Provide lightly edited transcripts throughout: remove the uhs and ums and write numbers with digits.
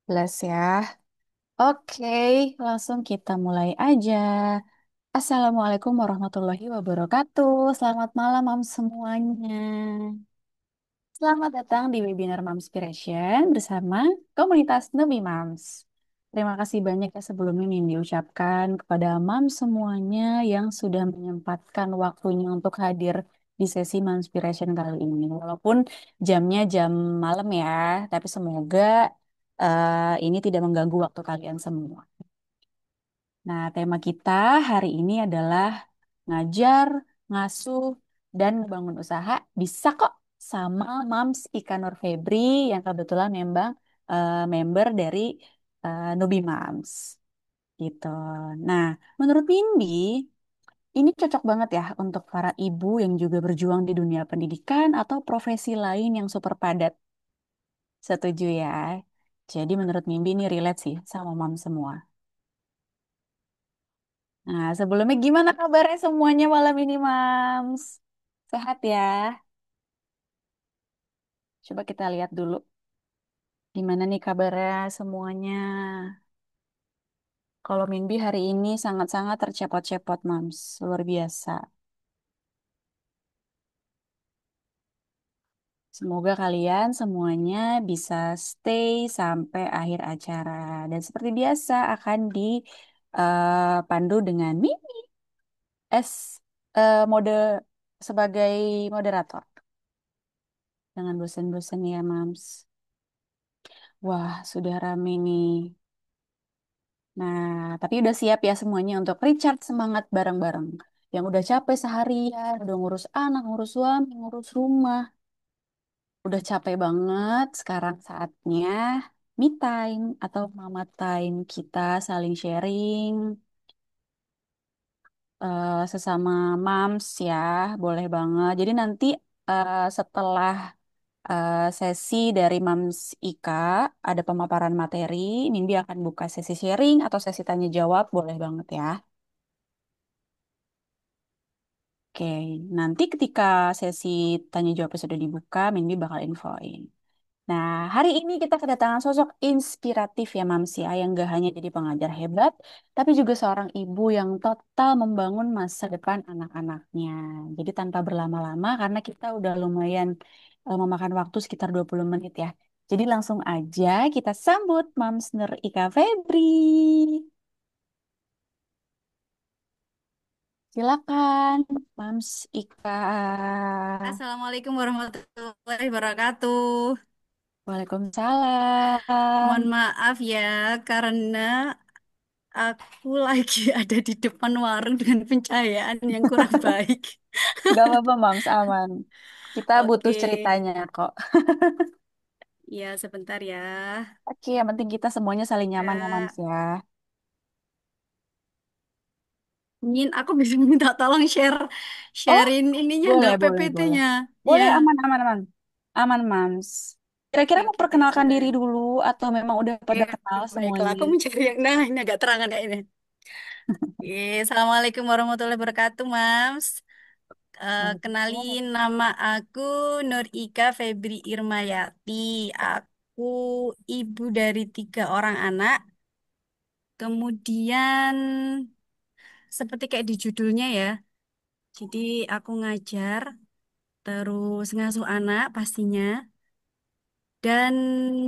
Plus ya. Oke, langsung kita mulai aja. Assalamualaikum warahmatullahi wabarakatuh. Selamat malam, mam semuanya. Selamat datang di webinar Momspiration bersama komunitas Nabi Moms. Terima kasih banyak ya sebelumnya ingin diucapkan kepada mam semuanya yang sudah menyempatkan waktunya untuk hadir di sesi Momspiration kali ini. Walaupun jamnya jam malam ya, tapi semoga ini tidak mengganggu waktu kalian semua. Nah, tema kita hari ini adalah ngajar, ngasuh, dan ngebangun usaha bisa kok sama Mams Ika Nur Febri yang kebetulan member dari Nubi Mams gitu. Nah, menurut Windy, ini cocok banget ya untuk para ibu yang juga berjuang di dunia pendidikan atau profesi lain yang super padat. Setuju ya? Jadi menurut Mimbi ini relate sih sama mom semua. Nah, sebelumnya gimana kabarnya semuanya malam ini, Mams? Sehat ya? Coba kita lihat dulu. Gimana nih kabarnya semuanya? Kalau Minbi hari ini sangat-sangat tercepot-cepot, Mams. Luar biasa. Semoga kalian semuanya bisa stay sampai akhir acara. Dan seperti biasa akan dipandu dengan Mimi S mode sebagai moderator. Jangan bosan-bosan ya, Mams. Wah, sudah rame nih. Nah, tapi udah siap ya semuanya untuk recharge semangat bareng-bareng. Yang udah capek seharian, udah ngurus anak, ngurus suami, ngurus rumah. Udah capek banget, sekarang saatnya me time atau mama time. Kita saling sharing sesama moms ya, boleh banget. Jadi nanti setelah sesi dari Mams Ika, ada pemaparan materi. Nindi akan buka sesi sharing atau sesi tanya jawab, boleh banget ya. Oke, nanti ketika sesi tanya jawab sudah dibuka, Mindi bakal infoin. Nah, hari ini kita kedatangan sosok inspiratif ya Mams ya, yang gak hanya jadi pengajar hebat, tapi juga seorang ibu yang total membangun masa depan anak-anaknya. Jadi tanpa berlama-lama, karena kita udah lumayan memakan waktu sekitar 20 menit ya. Jadi langsung aja kita sambut Mams Nur Ika Febri. Silakan, Mams Ika. Assalamualaikum warahmatullahi wabarakatuh. Waalaikumsalam. Mohon maaf ya, karena aku lagi ada di depan warung dengan pencahayaan yang kurang baik. Gak apa-apa, Mams, aman. Kita butuh Oke, ceritanya kok. ya sebentar ya. Oke, yang penting kita semuanya saling nyaman ya, Mams Kak, ya. aku bisa minta tolong Oh, sharein ininya boleh, enggak boleh, boleh. PPT-nya. Ya, Boleh, aman, aman, aman. Aman, Mams. Kira-kira oke, mau oke, thanks perkenalkan diri banget. dulu atau memang udah Oke, pada kenal baiklah. semuanya? Aku mencari yang, nah ini agak terangan ya ini. Oke, Assalamualaikum warahmatullahi wabarakatuh, Mams. Kenalin Waalaikumsalam. nama aku Nur Ika Febri Irmayati. Aku ibu dari 3 orang anak. Kemudian seperti kayak di judulnya ya. Jadi aku ngajar, terus ngasuh anak pastinya, dan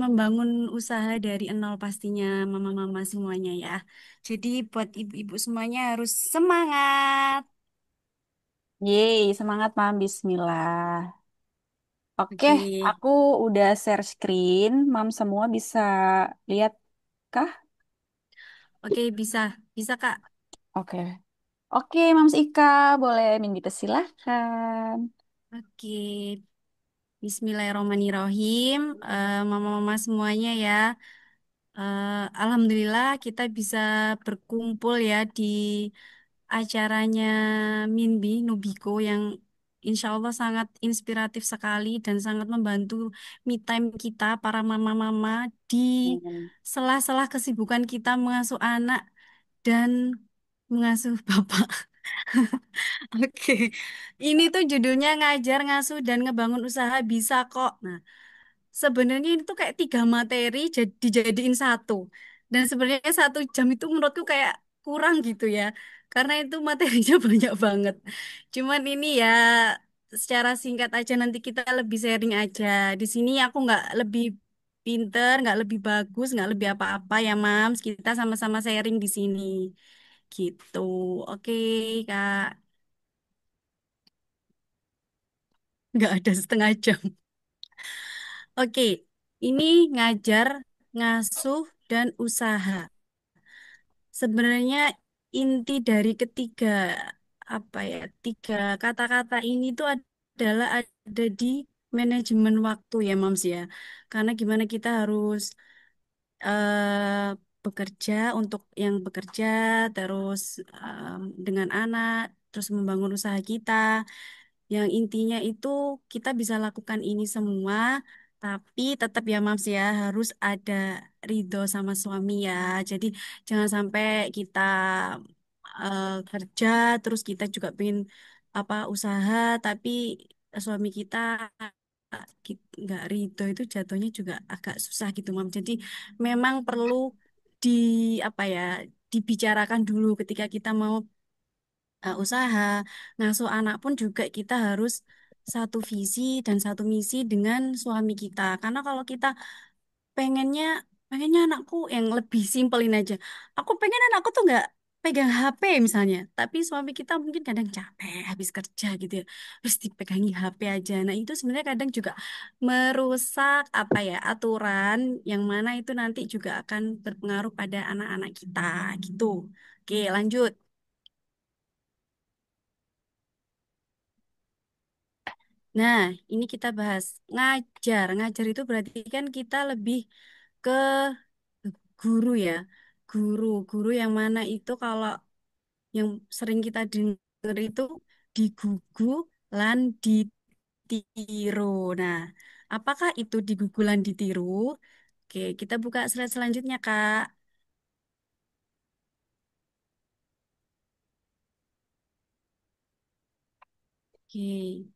membangun usaha dari nol pastinya mama-mama semuanya ya. Jadi buat ibu-ibu semuanya harus semangat. Yeay, semangat, Mam. Bismillah. Oke, Oke, aku udah share screen. Mam semua bisa lihat kah? oke, bisa, bisa Kak. Oke. Oke, Mams Ika, boleh Mindy persilahkan. Oke, Bismillahirrahmanirrahim. Mama-mama semuanya ya. Alhamdulillah kita bisa berkumpul ya di acaranya Minbi Nubiko yang insya Allah sangat inspiratif sekali dan sangat membantu me time kita para mama-mama di Hmm. sela-sela kesibukan kita mengasuh anak dan mengasuh bapak. Oke, ini tuh judulnya ngajar, ngasuh, dan ngebangun usaha bisa kok. Nah, sebenarnya itu kayak tiga materi dijadiin satu. Dan sebenarnya 1 jam itu menurutku kayak kurang gitu ya. Karena itu materinya banyak banget. Cuman ini ya secara singkat aja nanti kita lebih sharing aja. Di sini aku nggak lebih pinter, nggak lebih bagus, nggak lebih apa-apa ya, Mams. Kita sama-sama sharing di sini. Gitu. Oke, Kak. Nggak ada setengah jam. Oke, ini ngajar, ngasuh, dan usaha. Sebenarnya inti dari ketiga apa ya, tiga kata-kata ini tuh adalah ada di manajemen waktu ya, Mams ya. Karena gimana kita harus bekerja untuk yang bekerja, terus dengan anak, terus membangun usaha kita. Yang intinya itu kita bisa lakukan ini semua, tapi tetap ya Mams ya harus ada ridho sama suami ya. Jadi jangan sampai kita kerja terus kita juga pengen apa usaha, tapi suami kita nggak ridho itu jatuhnya juga agak susah gitu Mam. Jadi memang perlu di apa ya dibicarakan dulu ketika kita mau usaha, ngasuh anak pun juga kita harus satu visi dan satu misi dengan suami kita. Karena kalau kita pengennya pengennya anakku yang lebih simpelin aja. Aku pengen anakku tuh nggak pegang HP misalnya, tapi suami kita mungkin kadang capek habis kerja gitu ya, terus dipegangi HP aja. Nah itu sebenarnya kadang juga merusak apa ya aturan yang mana itu nanti juga akan berpengaruh pada anak-anak kita gitu. Oke, lanjut. Nah, ini kita bahas ngajar. Ngajar itu berarti kan kita lebih ke guru ya. Guru yang mana itu kalau yang sering kita dengar itu digugu lan ditiru. Nah, apakah itu digugu lan ditiru? Oke, kita buka slide selanjutnya, Kak. Oke.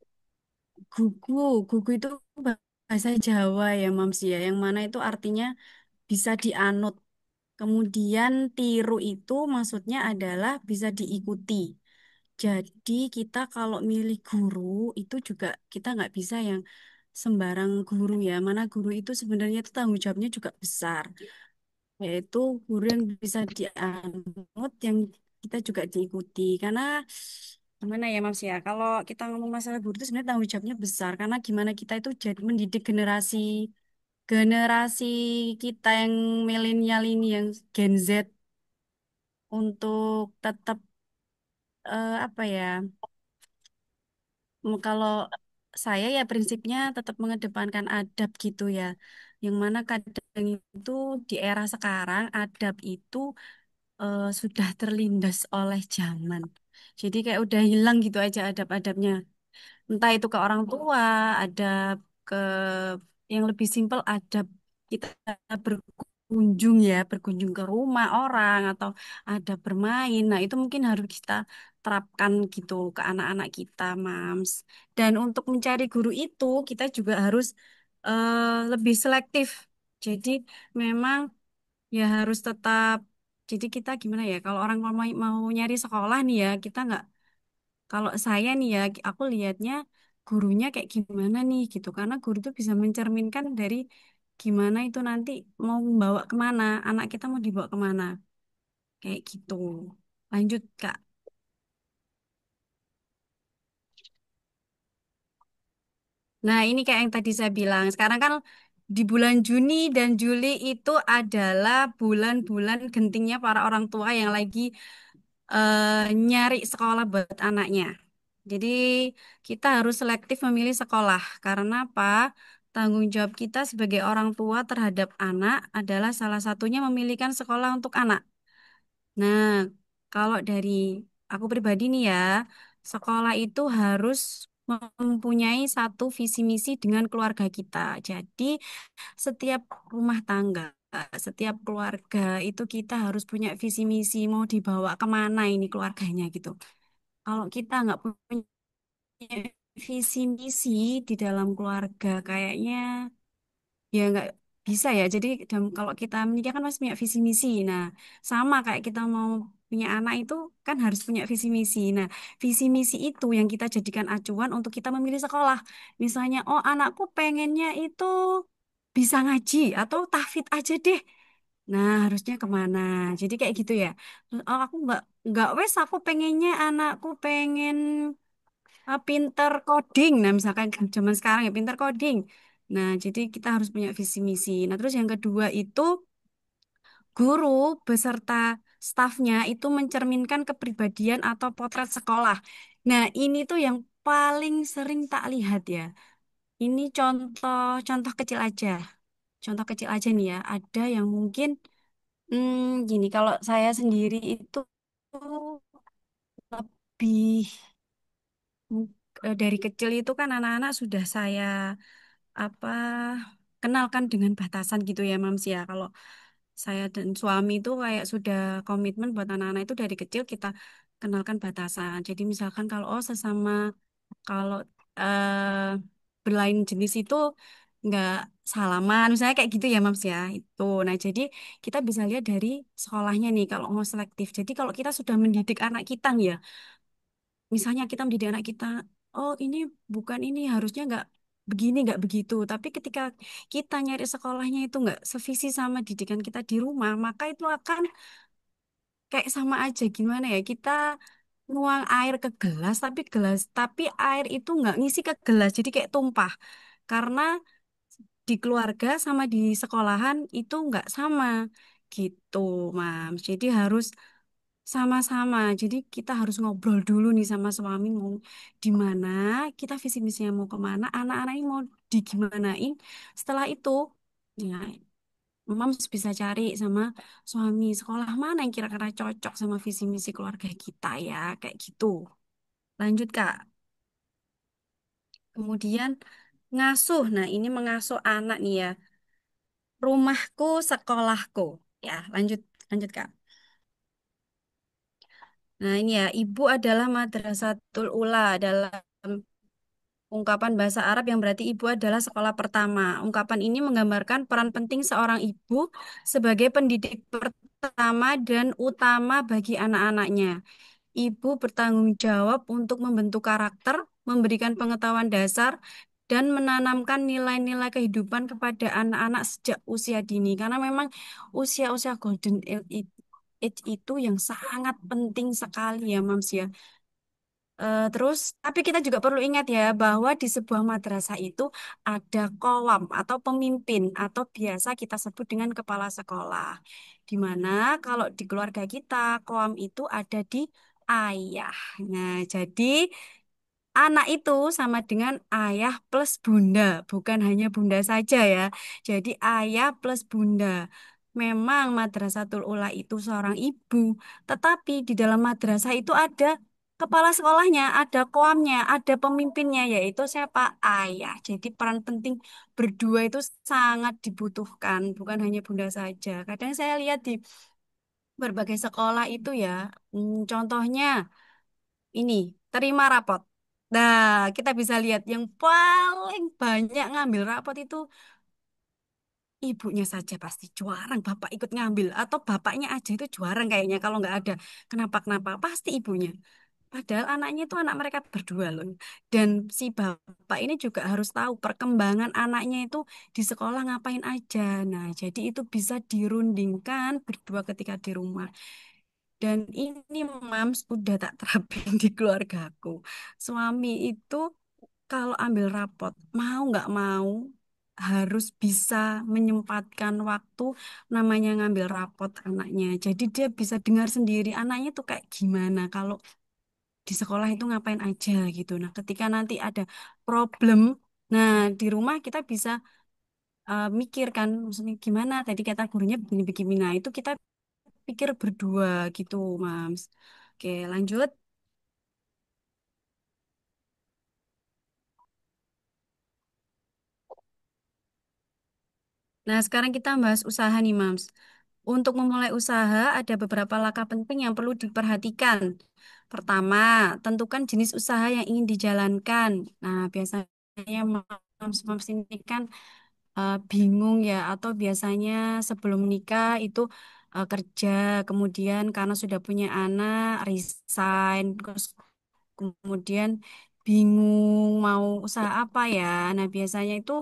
Gugu, gugu itu bahasa Jawa ya, Mams ya, yang mana itu artinya bisa dianut. Kemudian tiru itu maksudnya adalah bisa diikuti. Jadi kita kalau milih guru itu juga kita nggak bisa yang sembarang guru ya. Mana guru itu sebenarnya itu tanggung jawabnya juga besar. Yaitu guru yang bisa dianut, yang kita juga diikuti. Karena gimana ya Mas ya, kalau kita ngomong masalah guru itu sebenarnya tanggung jawabnya besar. Karena gimana kita itu jadi mendidik generasi generasi kita yang milenial ini yang Gen Z untuk tetap apa ya kalau saya ya prinsipnya tetap mengedepankan adab gitu ya yang mana kadang itu di era sekarang adab itu sudah terlindas oleh zaman jadi kayak udah hilang gitu aja adab-adabnya entah itu ke orang tua, ada ke yang lebih simpel ada kita berkunjung ya, berkunjung ke rumah orang atau ada bermain. Nah, itu mungkin harus kita terapkan gitu ke anak-anak kita, Mams. Dan untuk mencari guru itu kita juga harus lebih selektif. Jadi memang ya harus tetap jadi kita gimana ya kalau orang mau nyari sekolah nih ya kita nggak kalau saya nih ya, aku lihatnya gurunya kayak gimana nih gitu. Karena guru itu bisa mencerminkan dari gimana itu nanti mau membawa kemana, anak kita mau dibawa kemana. Kayak gitu. Lanjut, Kak. Nah, ini kayak yang tadi saya bilang. Sekarang kan di bulan Juni dan Juli itu adalah bulan-bulan gentingnya para orang tua yang lagi nyari sekolah buat anaknya. Jadi kita harus selektif memilih sekolah karena apa? Tanggung jawab kita sebagai orang tua terhadap anak adalah salah satunya memilihkan sekolah untuk anak. Nah, kalau dari aku pribadi nih ya, sekolah itu harus mempunyai satu visi misi dengan keluarga kita. Jadi setiap rumah tangga, setiap keluarga itu kita harus punya visi misi mau dibawa kemana ini keluarganya gitu. Kalau kita nggak punya visi misi di dalam keluarga, kayaknya ya nggak bisa ya. Jadi kalau kita menikah kan pasti punya visi misi. Nah, sama kayak kita mau punya anak itu kan harus punya visi misi. Nah, visi misi itu yang kita jadikan acuan untuk kita memilih sekolah. Misalnya, oh anakku pengennya itu bisa ngaji atau tahfidz aja deh. Nah, harusnya kemana? Jadi kayak gitu ya. Terus, oh aku nggak wes aku pengennya anakku pengen pinter coding. Nah, misalkan kan zaman sekarang ya pinter coding. Nah, jadi kita harus punya visi misi. Nah, terus yang kedua itu guru beserta stafnya itu mencerminkan kepribadian atau potret sekolah. Nah, ini tuh yang paling sering tak lihat ya. Ini contoh kecil aja. Contoh kecil aja nih ya. Ada yang mungkin gini, kalau saya sendiri itu lebih dari kecil itu kan anak-anak sudah saya apa kenalkan dengan batasan gitu ya Mams ya. Kalau saya dan suami itu kayak sudah komitmen buat anak-anak itu dari kecil kita kenalkan batasan. Jadi misalkan kalau oh sesama kalau berlain jenis itu nggak salaman, misalnya kayak gitu ya Mams ya. Itu. Nah jadi kita bisa lihat dari sekolahnya nih kalau mau selektif. Jadi kalau kita sudah mendidik anak kita nih ya, misalnya kita mendidik anak kita, oh ini bukan ini harusnya nggak begini nggak begitu. Tapi ketika kita nyari sekolahnya itu nggak sevisi sama didikan kita di rumah, maka itu akan kayak sama aja gimana ya kita nuang air ke gelas tapi air itu nggak ngisi ke gelas jadi kayak tumpah karena di keluarga sama di sekolahan itu nggak sama gitu, Mams. Jadi harus sama-sama. Jadi kita harus ngobrol dulu nih sama suami mau di mana, kita visi misinya mau kemana, anak-anak ini mau digimanain. Setelah itu, ya Mams bisa cari sama suami sekolah mana yang kira-kira cocok sama visi misi keluarga kita ya, kayak gitu. Lanjut Kak. Kemudian ngasuh. Nah, ini mengasuh anak nih ya. Rumahku, sekolahku. Ya, lanjut lanjut Kak. Nah, ini ya, ibu adalah madrasatul ula dalam ungkapan bahasa Arab yang berarti ibu adalah sekolah pertama. Ungkapan ini menggambarkan peran penting seorang ibu sebagai pendidik pertama dan utama bagi anak-anaknya. Ibu bertanggung jawab untuk membentuk karakter, memberikan pengetahuan dasar, dan menanamkan nilai-nilai kehidupan kepada anak-anak sejak usia dini. Karena memang usia-usia age itu yang sangat penting sekali ya, Mams ya. Terus, tapi kita juga perlu ingat ya bahwa di sebuah madrasah itu ada kowam atau pemimpin atau biasa kita sebut dengan kepala sekolah. Di mana kalau di keluarga kita kowam itu ada di ayah. Nah, jadi anak itu sama dengan ayah plus bunda, bukan hanya bunda saja ya. Jadi ayah plus bunda. Memang Madrasatul Ula itu seorang ibu, tetapi di dalam madrasah itu ada kepala sekolahnya, ada koamnya, ada pemimpinnya, yaitu siapa? Ayah. Jadi peran penting berdua itu sangat dibutuhkan, bukan hanya bunda saja. Kadang saya lihat di berbagai sekolah itu ya, contohnya ini terima rapot. Nah, kita bisa lihat yang paling banyak ngambil rapot itu ibunya saja pasti juarang, bapak ikut ngambil atau bapaknya aja itu juarang kayaknya kalau nggak ada kenapa-kenapa pasti ibunya. Padahal anaknya itu anak mereka berdua loh. Dan si bapak ini juga harus tahu perkembangan anaknya itu di sekolah ngapain aja. Nah, jadi itu bisa dirundingkan berdua ketika di rumah. Dan ini Mams udah tak terapin di keluargaku. Suami itu kalau ambil rapot, mau nggak mau harus bisa menyempatkan waktu namanya ngambil rapot anaknya. Jadi dia bisa dengar sendiri anaknya tuh kayak gimana kalau di sekolah itu ngapain aja gitu. Nah, ketika nanti ada problem, nah di rumah kita bisa mikirkan maksudnya gimana tadi kata gurunya begini-begini. Nah, itu kita pikir berdua gitu, Mams. Oke, lanjut. Nah, sekarang kita bahas usaha nih, Mams. Untuk memulai usaha, ada beberapa langkah penting yang perlu diperhatikan. Pertama, tentukan jenis usaha yang ingin dijalankan. Nah, biasanya Mams ini kan bingung ya, atau biasanya sebelum nikah itu kerja, kemudian karena sudah punya anak resign, terus kemudian bingung mau usaha apa ya. Nah, biasanya itu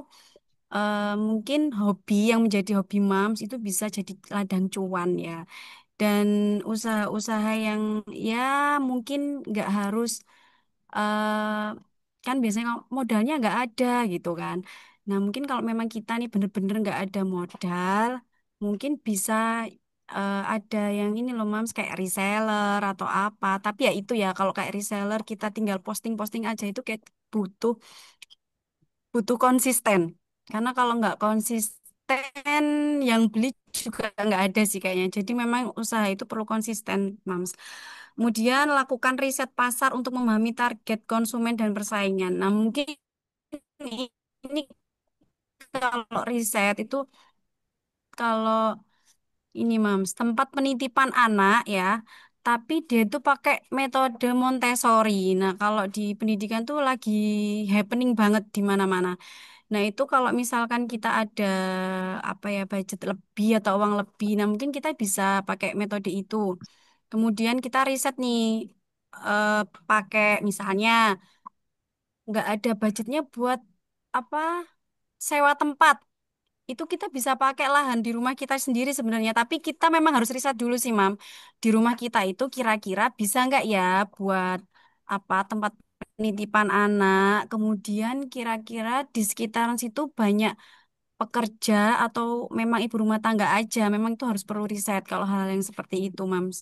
mungkin hobi yang menjadi hobi moms itu bisa jadi ladang cuan ya. Dan usaha-usaha yang ya mungkin nggak harus kan biasanya kalau modalnya nggak ada gitu kan. Nah, mungkin kalau memang kita nih bener-bener nggak ada modal, mungkin bisa ada yang ini loh Mams kayak reseller atau apa. Tapi ya itu ya kalau kayak reseller kita tinggal posting-posting aja itu kayak butuh butuh konsisten. Karena kalau nggak konsisten, yang beli juga nggak ada sih kayaknya. Jadi memang usaha itu perlu konsisten, Mams. Kemudian lakukan riset pasar untuk memahami target konsumen dan persaingan. Nah, mungkin ini kalau riset itu kalau ini Mams, tempat penitipan anak ya, tapi dia itu pakai metode Montessori. Nah, kalau di pendidikan tuh lagi happening banget di mana-mana. Nah, itu kalau misalkan kita ada apa ya budget lebih atau uang lebih, nah mungkin kita bisa pakai metode itu. Kemudian kita riset nih eh, pakai misalnya nggak ada budgetnya buat apa sewa tempat. Itu kita bisa pakai lahan di rumah kita sendiri sebenarnya, tapi kita memang harus riset dulu sih, Mam. Di rumah kita itu kira-kira bisa nggak ya buat apa tempat penitipan anak. Kemudian kira-kira di sekitaran situ banyak pekerja atau memang ibu rumah tangga aja. Memang itu harus perlu riset kalau hal yang seperti itu, Mams.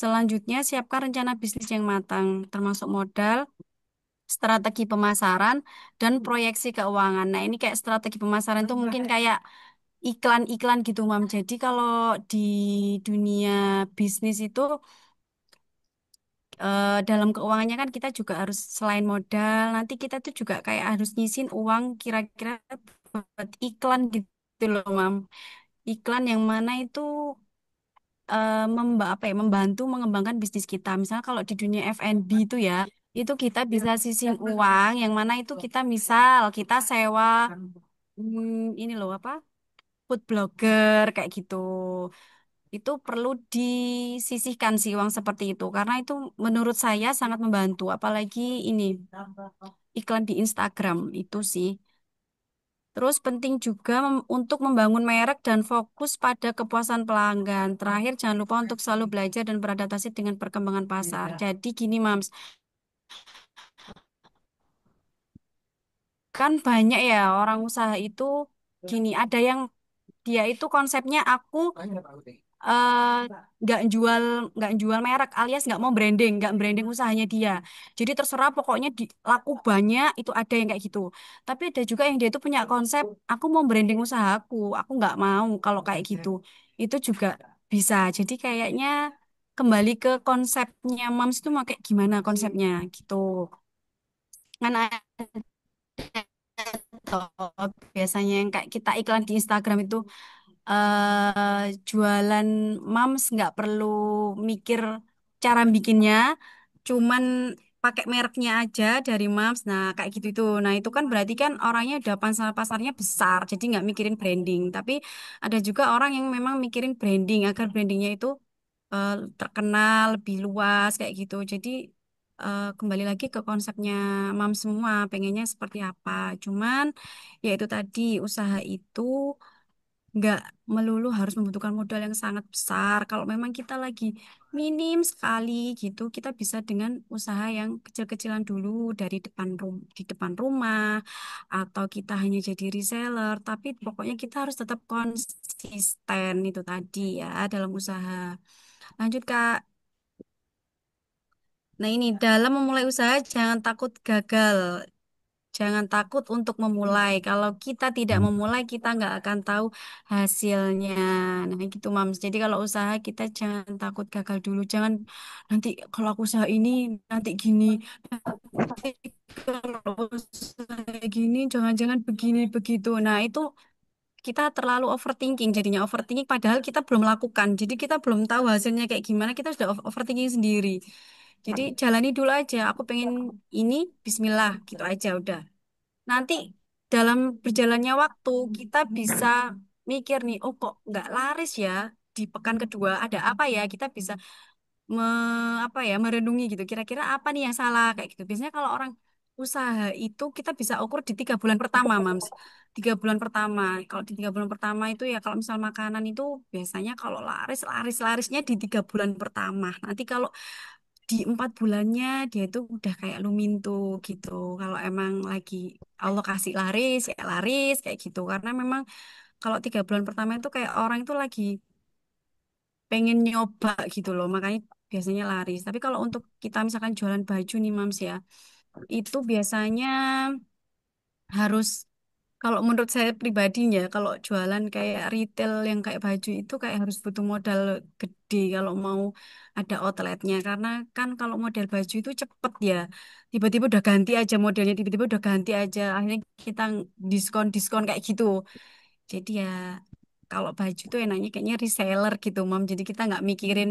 Selanjutnya, siapkan rencana bisnis yang matang, termasuk modal, strategi pemasaran, dan proyeksi keuangan. Nah, ini kayak strategi pemasaran itu mungkin kayak iklan-iklan gitu, Mam. Jadi kalau di dunia bisnis itu dalam keuangannya kan kita juga harus selain modal, nanti kita tuh juga kayak harus nyisin uang kira-kira buat iklan gitu loh, Mam. Iklan yang mana itu membantu mengembangkan bisnis kita. Misalnya kalau di dunia F&B itu ya, itu kita bisa sisihin uang yang mana itu kita misal kita sewa ini loh apa? Food blogger kayak gitu. Itu perlu disisihkan sih uang seperti itu karena itu menurut saya sangat membantu apalagi ini iklan di Instagram itu sih. Terus penting juga untuk membangun merek dan fokus pada kepuasan pelanggan. Terakhir, jangan lupa untuk selalu belajar dan beradaptasi dengan perkembangan pasar. Jadi gini, Mams, kan banyak ya orang usaha itu gini, ada yang dia itu konsepnya aku eh, nggak jual merek alias nggak branding usahanya dia. Jadi terserah pokoknya laku banyak itu ada yang kayak gitu. Tapi ada juga yang dia itu punya konsep aku mau branding usahaku, aku nggak mau kalau kayak gitu. Itu juga bisa. Jadi kayaknya kembali ke konsepnya Mams itu mau kayak gimana konsepnya gitu. Kan toh biasanya yang kayak kita iklan di Instagram itu jualan mams nggak perlu mikir cara bikinnya, cuman pakai mereknya aja dari mams. Nah, kayak gitu itu. Nah, itu kan berarti kan orangnya udah pasarnya besar, jadi nggak mikirin branding. Tapi ada juga orang yang memang mikirin branding agar brandingnya itu eh, terkenal lebih luas kayak gitu. Jadi kembali lagi ke konsepnya mam semua, pengennya seperti apa. Cuman ya itu tadi usaha itu nggak melulu harus membutuhkan modal yang sangat besar. Kalau memang kita lagi minim sekali gitu, kita bisa dengan usaha yang kecil-kecilan dulu dari di depan rumah atau kita hanya jadi reseller. Tapi pokoknya kita harus tetap konsisten itu tadi ya dalam usaha. Lanjut Kak. Nah ini dalam memulai usaha jangan takut gagal. Jangan takut untuk memulai. Kalau kita tidak memulai, kita nggak akan tahu hasilnya. Nah, gitu, Mams. Jadi kalau usaha kita jangan takut gagal dulu. Jangan nanti kalau aku usaha ini nanti gini. Nanti kalau usaha gini, jangan-jangan begini begitu. Nah, itu kita terlalu overthinking. Jadinya overthinking padahal kita belum lakukan. Jadi kita belum tahu hasilnya kayak gimana. Kita sudah overthinking sendiri. Jadi jalani dulu aja. Aku pengen ini, Bismillah, gitu aja udah. Nanti dalam berjalannya waktu kita bisa mikir nih, oh kok nggak laris ya di pekan kedua, ada apa ya? Kita bisa me, apa ya merenungi gitu. Kira-kira apa nih yang salah kayak gitu. Biasanya kalau orang usaha itu kita bisa ukur di 3 bulan pertama, Mams. 3 bulan pertama. Kalau di 3 bulan pertama itu ya kalau misal makanan itu biasanya kalau larisnya di 3 bulan pertama. Nanti kalau di 4 bulannya dia itu udah kayak lumintu gitu. Kalau emang lagi Allah kasih laris ya laris kayak gitu. Karena memang kalau 3 bulan pertama itu kayak orang itu lagi pengen nyoba gitu loh, makanya biasanya laris. Tapi kalau untuk kita misalkan jualan baju nih Mams ya, itu biasanya harus, kalau menurut saya pribadinya, kalau jualan kayak retail yang kayak baju itu kayak harus butuh modal gede kalau mau ada outletnya. Karena kan kalau model baju itu cepet ya, tiba-tiba udah ganti aja modelnya, tiba-tiba udah ganti aja. Akhirnya kita diskon-diskon kayak gitu. Jadi ya kalau baju tuh enaknya kayaknya reseller gitu, Mam. Jadi kita nggak mikirin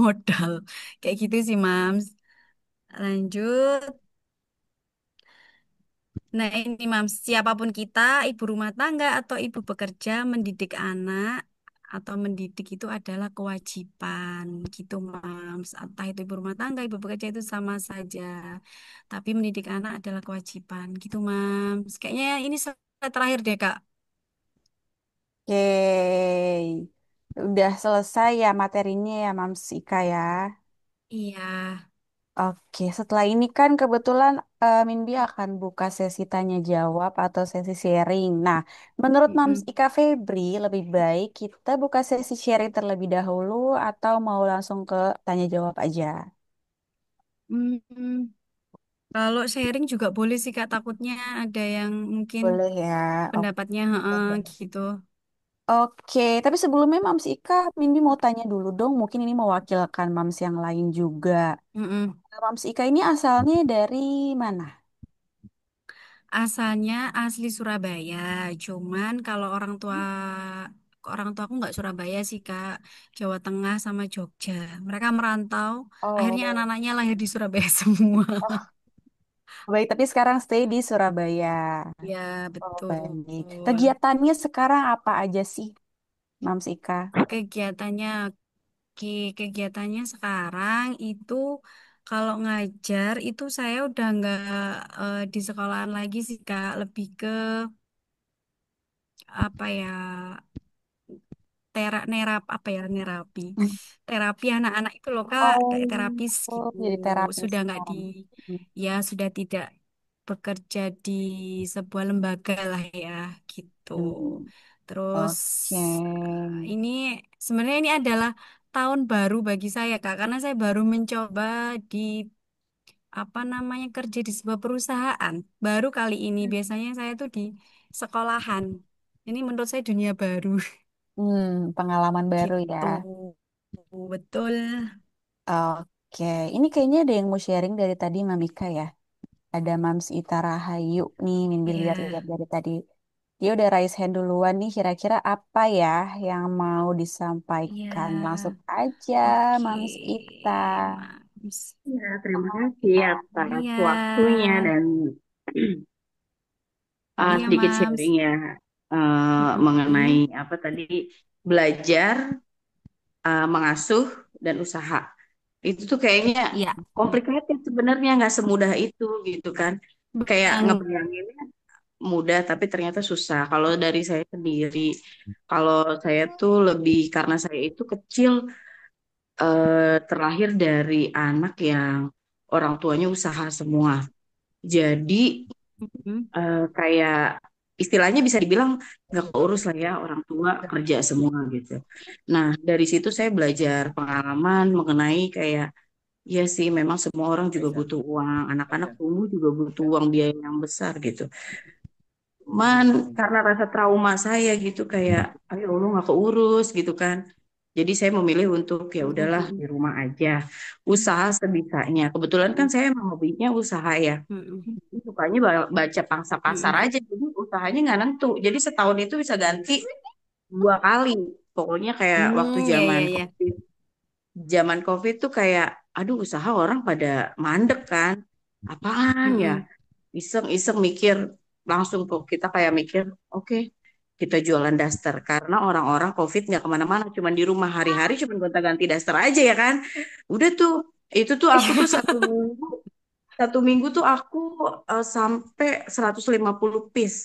modal. Kayak gitu sih, Mams. Lanjut. Nah ini, Mams. Siapapun kita, ibu rumah tangga atau ibu bekerja, mendidik anak atau mendidik itu adalah kewajiban. Gitu, Mams. Entah itu ibu rumah tangga, ibu bekerja itu sama saja. Tapi mendidik anak adalah kewajiban. Gitu, Mams. Kayaknya ini slide terakhir deh, Kak. Oke, udah selesai ya materinya ya Mams Ika ya. Iya. Oke, setelah ini kan kebetulan Minbi akan buka sesi tanya jawab atau sesi sharing. Nah, menurut Mams Mm-mm. Ika Febri, lebih baik kita buka sesi sharing terlebih dahulu atau mau langsung ke tanya jawab aja? Hmm. Kalau sharing juga boleh sih Kak, takutnya ada yang mungkin Boleh ya. pendapatnya heeh, Oke. gitu. Oke, tapi sebelumnya Mams Ika, Minbi mau tanya dulu dong. Mungkin ini mewakilkan Mams yang lain juga. Mm-mm. Mams Ika ini asalnya dari mana? Asalnya asli Surabaya, cuman kalau orang tua aku nggak Surabaya sih Kak, Jawa Tengah sama Jogja. Mereka merantau, akhirnya Oh, anak-anaknya lahir di Surabaya semua. oh, baik. Tapi sekarang stay di Surabaya. Ya Oh, betul. baik. Kegiatannya sekarang apa aja sih, Mams Ika? Kegiatannya, kegiatannya sekarang itu kalau ngajar itu saya udah nggak di sekolahan lagi sih Kak, lebih ke apa ya nerap apa ya nerapi terapi anak-anak itu loh Kak, kayak Oh, terapis oh, gitu. jadi terapis Sudah nggak di sekarang. Hmm. ya sudah tidak bekerja di sebuah lembaga lah ya gitu. Hmm. Terus Oke. ini sebenarnya ini adalah tahun baru bagi saya Kak, karena saya baru mencoba di apa namanya kerja di sebuah perusahaan baru kali ini. Biasanya saya tuh di sekolahan. Ini menurut saya dunia baru Pengalaman baru ya. gitu. Betul. Oke, ini kayaknya ada yang mau sharing dari tadi Mamika ya. Ada Mams Ita Rahayu nih, Mimpi lihat-lihat Ya, dari tadi. Dia udah raise hand duluan nih, kira-kira apa ya yang mau disampaikan? Langsung ya. aja, Oke, Mams Ita. Mams. Ya, terima kasih atas Iya, waktunya dan iya, sedikit Mams. sharing ya mengenai Mm-mm. apa tadi belajar, mengasuh dan usaha. Itu tuh kayaknya Iya, complicated sebenarnya nggak semudah itu gitu kan. Kayak banget. ngebayanginnya mudah tapi ternyata susah. Kalau dari saya sendiri, kalau saya tuh lebih karena saya itu kecil terlahir dari anak yang orang tuanya usaha semua. Jadi Mm-mm. kayak istilahnya bisa dibilang nggak keurus lah ya orang tua kerja semua gitu. Nah dari situ saya belajar pengalaman mengenai kayak ya sih memang semua orang juga butuh uang, anak-anak tumbuh juga butuh uang biaya yang besar gitu. Cuman karena rasa trauma saya gitu kayak ayo lu nggak keurus gitu kan. Jadi saya memilih untuk ya udahlah di Mm-mm. rumah aja, usaha sebisanya. Kebetulan kan Mm-mm. saya emang hobinya usaha ya. Mm-mm. Sukanya baca pangsa pasar Mm-mm. aja, jadi usahanya nggak nentu. Jadi setahun itu bisa ganti 2 kali. Pokoknya kayak waktu Ya, ya, ya. zaman COVID tuh kayak, aduh usaha orang pada mandek kan. Apaan ya? Mm-mm. Iseng-iseng mikir. langsung tuh kita kayak mikir, oke, kita jualan daster karena orang-orang COVID nggak kemana-mana, cuman di rumah hari-hari cuman gonta-ganti daster aja ya kan. Udah tuh, itu tuh aku tuh satu minggu tuh aku sampai 150 piece.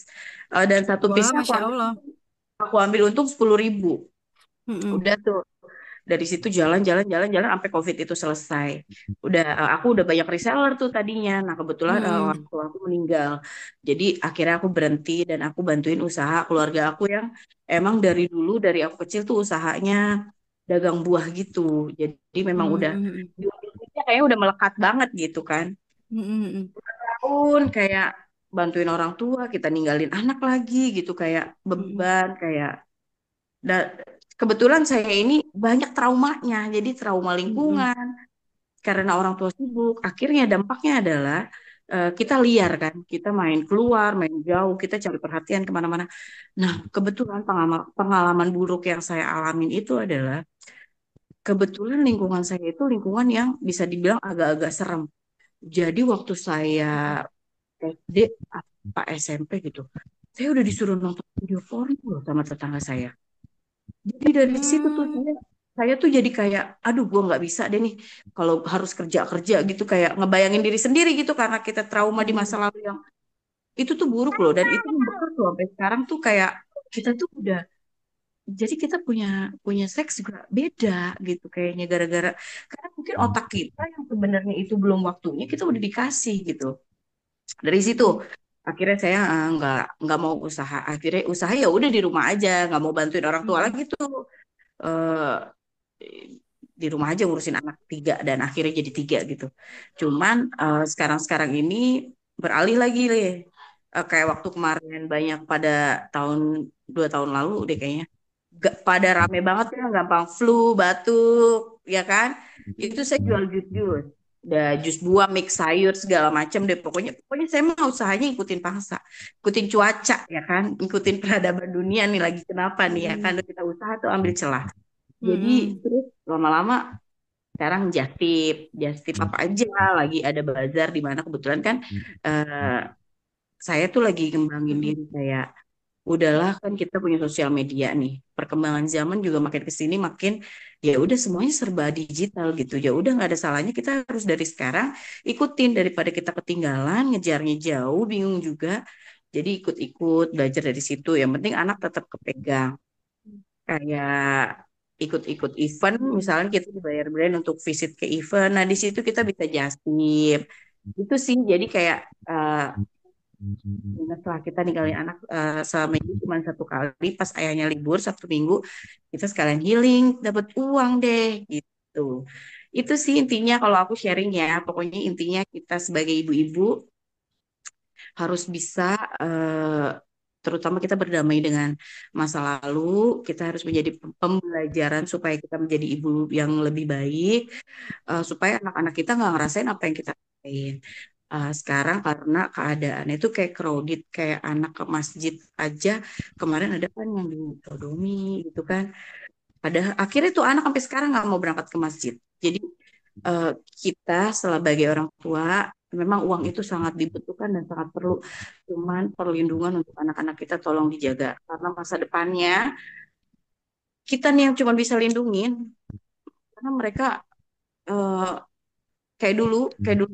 Dan satu Wah, piece-nya Masya Allah. aku ambil untung 10.000. Mm-mm. Udah tuh dari situ jalan-jalan-jalan-jalan sampai COVID itu selesai. Aku udah banyak reseller tuh tadinya. Nah, kebetulan orang Mm-mm. tua aku meninggal. Jadi akhirnya aku berhenti dan aku bantuin usaha keluarga aku yang emang dari dulu dari aku kecil tuh usahanya dagang buah gitu. Jadi memang udah Mm-mm. bisnisnya kayaknya udah melekat banget gitu kan. Mm-mm. Tahun kayak bantuin orang tua, kita ninggalin anak lagi gitu kayak Mm-mm. beban kayak da- kebetulan saya ini banyak traumanya, jadi trauma Mm-mm. lingkungan karena orang tua sibuk. Akhirnya dampaknya adalah kita liar kan, kita main keluar, main jauh, kita cari perhatian kemana-mana. Nah, kebetulan pengalaman buruk yang saya alamin itu adalah kebetulan lingkungan saya itu lingkungan yang bisa dibilang agak-agak serem. Jadi waktu saya SD apa SMP gitu, saya udah disuruh nonton video porno loh sama tetangga saya. Jadi dari situ tuh Mm. saya tuh jadi kayak, aduh gue nggak bisa deh nih kalau harus kerja kerja gitu kayak ngebayangin diri sendiri gitu karena kita trauma di masa Mm-mm. lalu yang itu tuh buruk loh dan itu membekas loh sampai sekarang tuh kayak kita tuh udah jadi kita punya punya seks juga beda gitu kayaknya gara-gara karena mungkin otak kita yang sebenarnya itu belum waktunya kita udah dikasih gitu. Dari situ Mm-mm. akhirnya saya nggak mau usaha akhirnya usaha ya udah di rumah aja nggak mau bantuin orang tua Mm-mm. lagi tuh. eh, di rumah aja ngurusin anak tiga dan akhirnya jadi tiga gitu. Cuman sekarang-sekarang ini beralih lagi deh. Kayak waktu kemarin banyak pada tahun 2 tahun lalu deh kayaknya. Pada rame banget ya, gampang flu, batuk, ya kan? Itu saya jual jus-jus. Udah jus buah, mix sayur segala macam deh. Pokoknya saya mau usahanya ikutin pangsa, ikutin cuaca ya kan, ikutin peradaban dunia nih lagi kenapa nih ya kan? Mm-mm. Kita usaha tuh ambil celah. Jadi Mm-mm. terus lama-lama sekarang just tip apa aja lagi ada bazar di mana kebetulan kan eh, saya tuh lagi kembangin Mm-mm. diri kayak udahlah kan kita punya sosial media nih perkembangan zaman juga makin kesini makin ya udah semuanya serba digital gitu ya udah nggak ada salahnya kita harus dari sekarang ikutin daripada kita ketinggalan ngejarnya jauh bingung juga jadi ikut-ikut belajar dari situ yang penting anak tetap kepegang kayak ikut-ikut event, Mm-mm. misalnya kita dibayar brand untuk visit ke event, nah di situ kita bisa just tip. Itu sih, jadi kayak setelah kita ninggalin anak selama ini cuma 1 kali, pas ayahnya libur Sabtu Minggu, kita sekalian healing, dapat uang deh, gitu. Itu sih intinya kalau aku sharing ya, pokoknya intinya kita sebagai ibu-ibu harus bisa eh, terutama kita berdamai dengan masa lalu, kita harus menjadi pembelajaran supaya kita menjadi ibu yang lebih baik, supaya anak-anak kita nggak ngerasain apa yang kita rasain. Sekarang karena keadaannya itu kayak crowded, kayak anak ke masjid aja, kemarin ada kan yang ditodongi gitu kan. Padahal akhirnya tuh anak sampai sekarang nggak mau berangkat ke masjid. Jadi eh, kita sebagai orang tua memang uang itu sangat dibutuhkan dan sangat perlu. Cuman perlindungan untuk anak-anak kita tolong dijaga karena masa depannya kita nih yang cuma bisa lindungin karena mereka eh, kayak dulu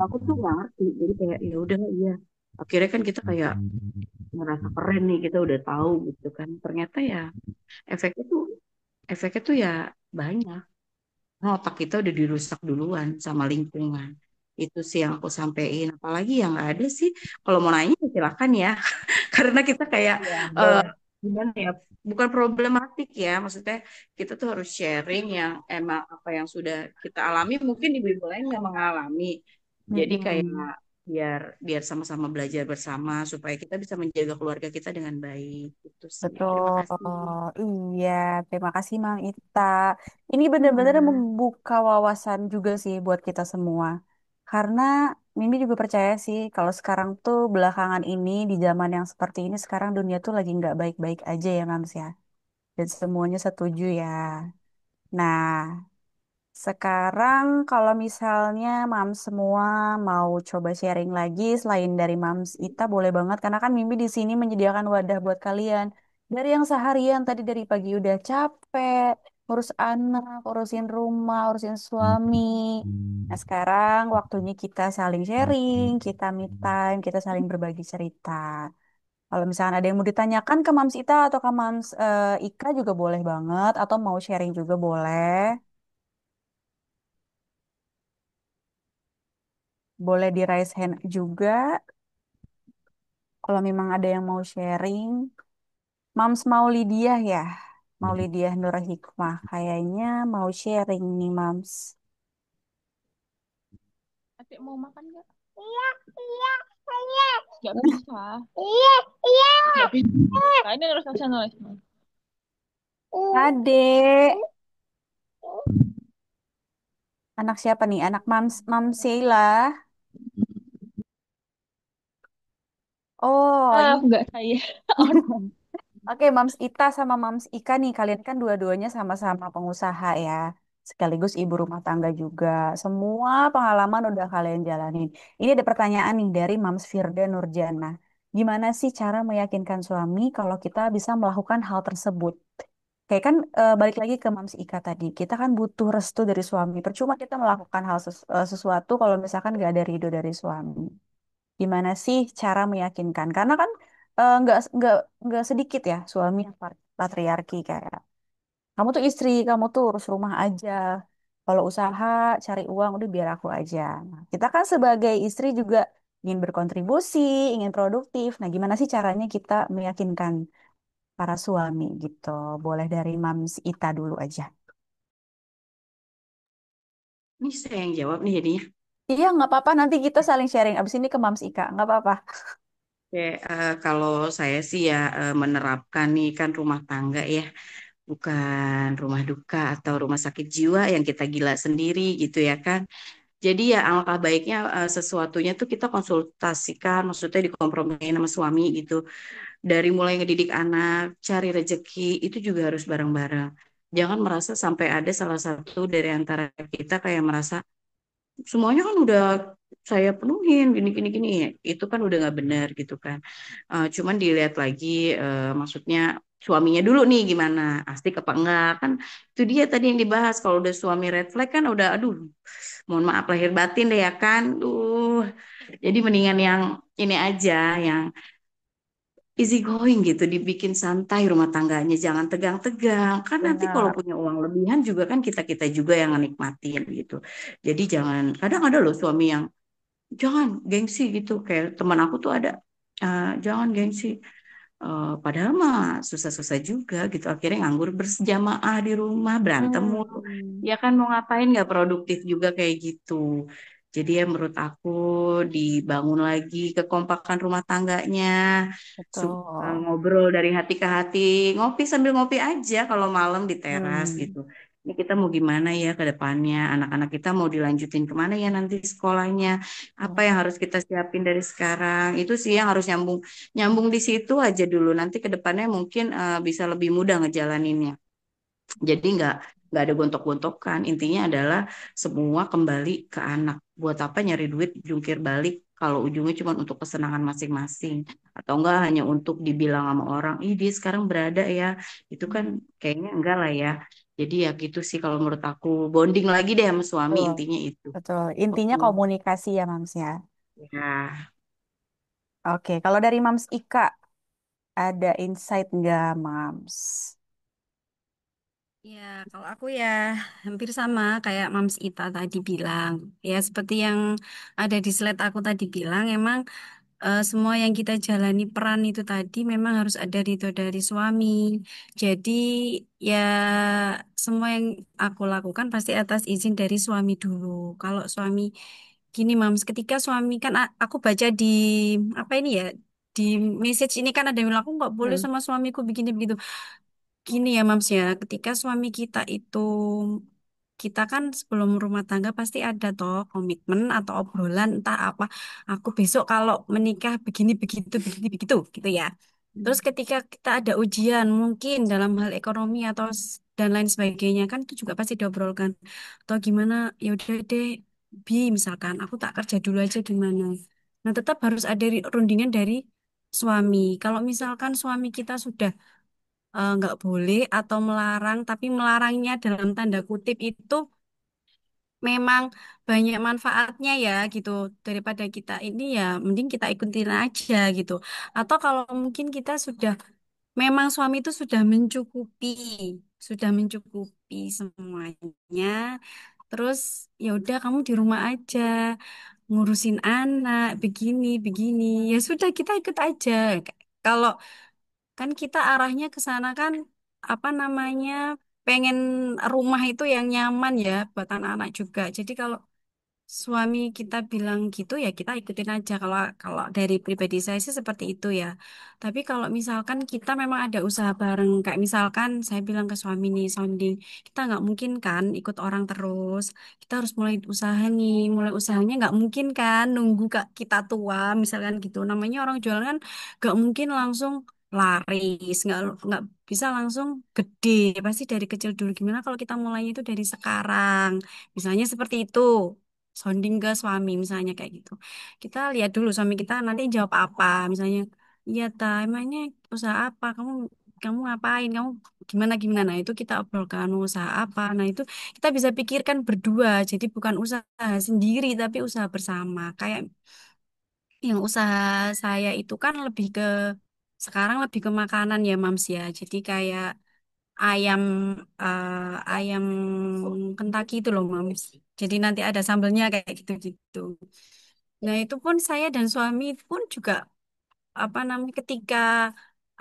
aku tuh nggak ngerti. Jadi kayak ya udah iya. Akhirnya kan kita kayak ngerasa keren nih kita udah tahu gitu kan. Ternyata ya efeknya tuh efeknya tuh ya banyak. Nah, otak kita udah dirusak duluan sama lingkungan. Itu sih yang aku sampein. Apalagi yang nggak ada sih. Kalau mau nanya ya silakan ya. Karena kita kayak Iya, eh, boleh. gimana ya? Bukan problematik ya. Maksudnya kita tuh harus sharing yang emang apa yang sudah kita alami. Mungkin ibu-ibu lain nggak mengalami. Jadi kayak Mm-mm. biar biar sama-sama belajar bersama supaya kita bisa menjaga keluarga kita dengan baik. Itu sih. Terima Betul. kasih. Iya, terima kasih Mang Ita. Ini benar-benar Sama. membuka wawasan juga sih buat kita semua. Karena Mimi juga percaya sih kalau sekarang tuh belakangan ini di zaman yang seperti ini sekarang dunia tuh lagi nggak baik-baik aja ya Mams ya. Dan semuanya setuju ya. Nah, Sekarang kalau misalnya Mams semua mau coba sharing lagi selain dari Mams Ita boleh banget karena kan Mimi di sini menyediakan wadah buat kalian. Dari yang seharian tadi dari pagi udah capek, urus anak, urusin rumah, urusin suami. Nah, sekarang waktunya kita saling sharing, kita me time, kita saling berbagi cerita. Kalau misalnya ada yang mau ditanyakan ke Mams Ita atau ke Mams Ika juga boleh banget atau mau sharing juga boleh. Boleh di raise hand juga kalau memang ada yang mau sharing. Mams mau Lydia ya? Mau Lydia Nur Hikmah. Kayaknya mau sharing nih Mams. Adik mau makan nggak? Iya, iya, iya. Nggak bisa. Iya, iya. Nggak bisa. Nah, ini harus bisa nulis. Adek, anak siapa nih? Anak Mams, Mams Sheila. Oh, Ah, ini. nggak saya. Oke, Mams Ita sama Mams Ika nih, kalian kan dua-duanya sama-sama pengusaha ya, sekaligus ibu rumah tangga juga. Semua pengalaman udah kalian jalanin. Ini ada pertanyaan nih dari Mams Firda Nurjana. Gimana sih cara meyakinkan suami kalau kita bisa melakukan hal tersebut? Kayak kan balik lagi ke Mams Ika tadi, kita kan butuh restu dari suami. Percuma kita melakukan hal sesuatu kalau misalkan nggak ada ridho dari suami. Gimana sih cara meyakinkan? Karena kan nggak sedikit ya suami yang patriarki kayak kamu tuh istri, kamu tuh urus rumah aja. Kalau usaha cari uang udah biar aku aja. Nah, kita kan sebagai istri juga ingin berkontribusi, ingin produktif. Nah, gimana sih caranya kita meyakinkan para suami gitu? Boleh dari Mams Ita dulu aja. Ini saya yang jawab nih jadinya. Iya, nggak apa-apa. Nanti kita saling sharing. Abis ini ke Mams Ika. Nggak apa-apa. Oke, kalau saya sih ya menerapkan nih kan rumah tangga ya, bukan rumah duka atau rumah sakit jiwa yang kita gila sendiri gitu ya kan. Jadi ya alangkah baiknya sesuatunya tuh kita konsultasikan, maksudnya dikompromiin sama suami gitu. Dari mulai ngedidik anak, cari rezeki, itu juga harus bareng-bareng. Jangan merasa sampai ada salah satu dari antara kita kayak merasa semuanya kan udah saya penuhin gini gini gini, itu kan udah nggak benar gitu kan. Cuman dilihat lagi, maksudnya suaminya dulu nih gimana, asik apa enggak kan, itu dia tadi yang dibahas. Kalau udah suami red flag kan udah aduh, mohon maaf lahir batin deh ya kan, jadi mendingan yang ini aja, yang easy going gitu, dibikin santai rumah tangganya, jangan tegang-tegang. Kan nanti kalau Benar. punya uang lebihan juga kan kita-kita juga yang nikmatin gitu. Jadi jangan, kadang ada loh suami yang jangan gengsi gitu. Kayak teman aku tuh ada, jangan gengsi. Padahal mah susah-susah juga gitu. Akhirnya nganggur berjamaah di rumah, berantem mulu. Hmm, Ya kan mau ngapain, nggak produktif juga kayak gitu. Jadi ya menurut aku dibangun lagi kekompakan rumah tangganya. betul. Ngobrol dari hati ke hati, ngopi sambil ngopi aja kalau malam di teras Hmm, gitu. Ini kita mau gimana ya ke depannya? Anak-anak kita mau dilanjutin kemana ya nanti sekolahnya? Apa yang harus kita siapin dari sekarang? Itu sih yang harus nyambung nyambung di situ aja dulu. Nanti ke depannya mungkin bisa lebih mudah ngejalaninnya. Jadi nggak ada gontok-gontokan. Intinya adalah semua kembali ke anak. Buat apa nyari duit jungkir balik kalau ujungnya cuma untuk kesenangan masing-masing, atau enggak hanya untuk dibilang sama orang, ih dia sekarang berada ya. Itu kan kayaknya enggak lah ya. Jadi ya gitu sih kalau menurut aku, bonding lagi deh sama suami, betul. intinya itu. Betul. Intinya Oke. komunikasi ya, Mams ya. Ya. Oke, kalau dari Mams Ika, ada insight nggak, Mams? Ya, kalau aku ya hampir sama kayak Mams Ita tadi bilang. Ya, seperti yang ada di slide aku tadi bilang, emang semua yang kita jalani peran itu tadi memang harus ada ridho dari suami. Jadi ya semua yang aku lakukan pasti atas izin dari suami dulu. Kalau suami gini Mams, ketika suami kan aku baca di apa ini ya, di message ini kan ada yang bilang aku nggak boleh Hmm. sama suamiku begini begitu. Gini ya Mams ya, ketika suami kita itu kita kan sebelum rumah tangga pasti ada toh komitmen atau obrolan entah apa. Aku besok kalau menikah begini begitu begini begitu gitu ya. Terus ketika kita ada ujian mungkin dalam hal ekonomi atau dan lain sebagainya kan itu juga pasti diobrolkan. Atau gimana, ya udah deh, Bi, misalkan aku tak kerja dulu aja gimana. Nah, tetap harus ada rundingan dari suami. Kalau misalkan suami kita sudah nggak boleh atau melarang, tapi melarangnya dalam tanda kutip itu memang banyak manfaatnya ya gitu daripada kita ini ya mending kita ikutin aja gitu. Atau kalau mungkin kita sudah memang suami itu sudah mencukupi semuanya. Terus ya udah kamu di rumah aja ngurusin anak begini begini ya sudah kita ikut aja. Kalau kan kita arahnya ke sana kan apa namanya pengen rumah itu yang nyaman ya buat anak-anak juga. Jadi kalau suami kita bilang gitu ya kita ikutin aja kalau kalau dari pribadi saya sih seperti itu ya. Tapi kalau misalkan kita memang ada usaha bareng kayak misalkan saya bilang ke suami nih sounding kita nggak mungkin kan ikut orang terus. Kita harus mulai usaha nih. Mulai usahanya nggak mungkin kan nunggu kak kita tua misalkan gitu. Namanya orang jualan kan nggak mungkin langsung laris nggak bisa langsung gede pasti dari kecil dulu gimana kalau kita mulainya itu dari sekarang misalnya seperti itu sounding ke suami misalnya kayak gitu. Kita lihat dulu suami kita nanti jawab apa. Misalnya, iya ta, emangnya usaha apa? Kamu ngapain? Kamu gimana gimana? Nah itu kita obrolkan mau usaha apa. Nah itu kita bisa pikirkan berdua. Jadi bukan usaha sendiri tapi usaha bersama. Kayak yang usaha saya itu kan lebih ke sekarang lebih ke makanan ya Mams ya. Jadi kayak ayam ayam Kentucky itu loh Mams. Jadi nanti ada sambelnya kayak gitu-gitu. Nah, itu pun saya dan suami pun juga apa namanya ketika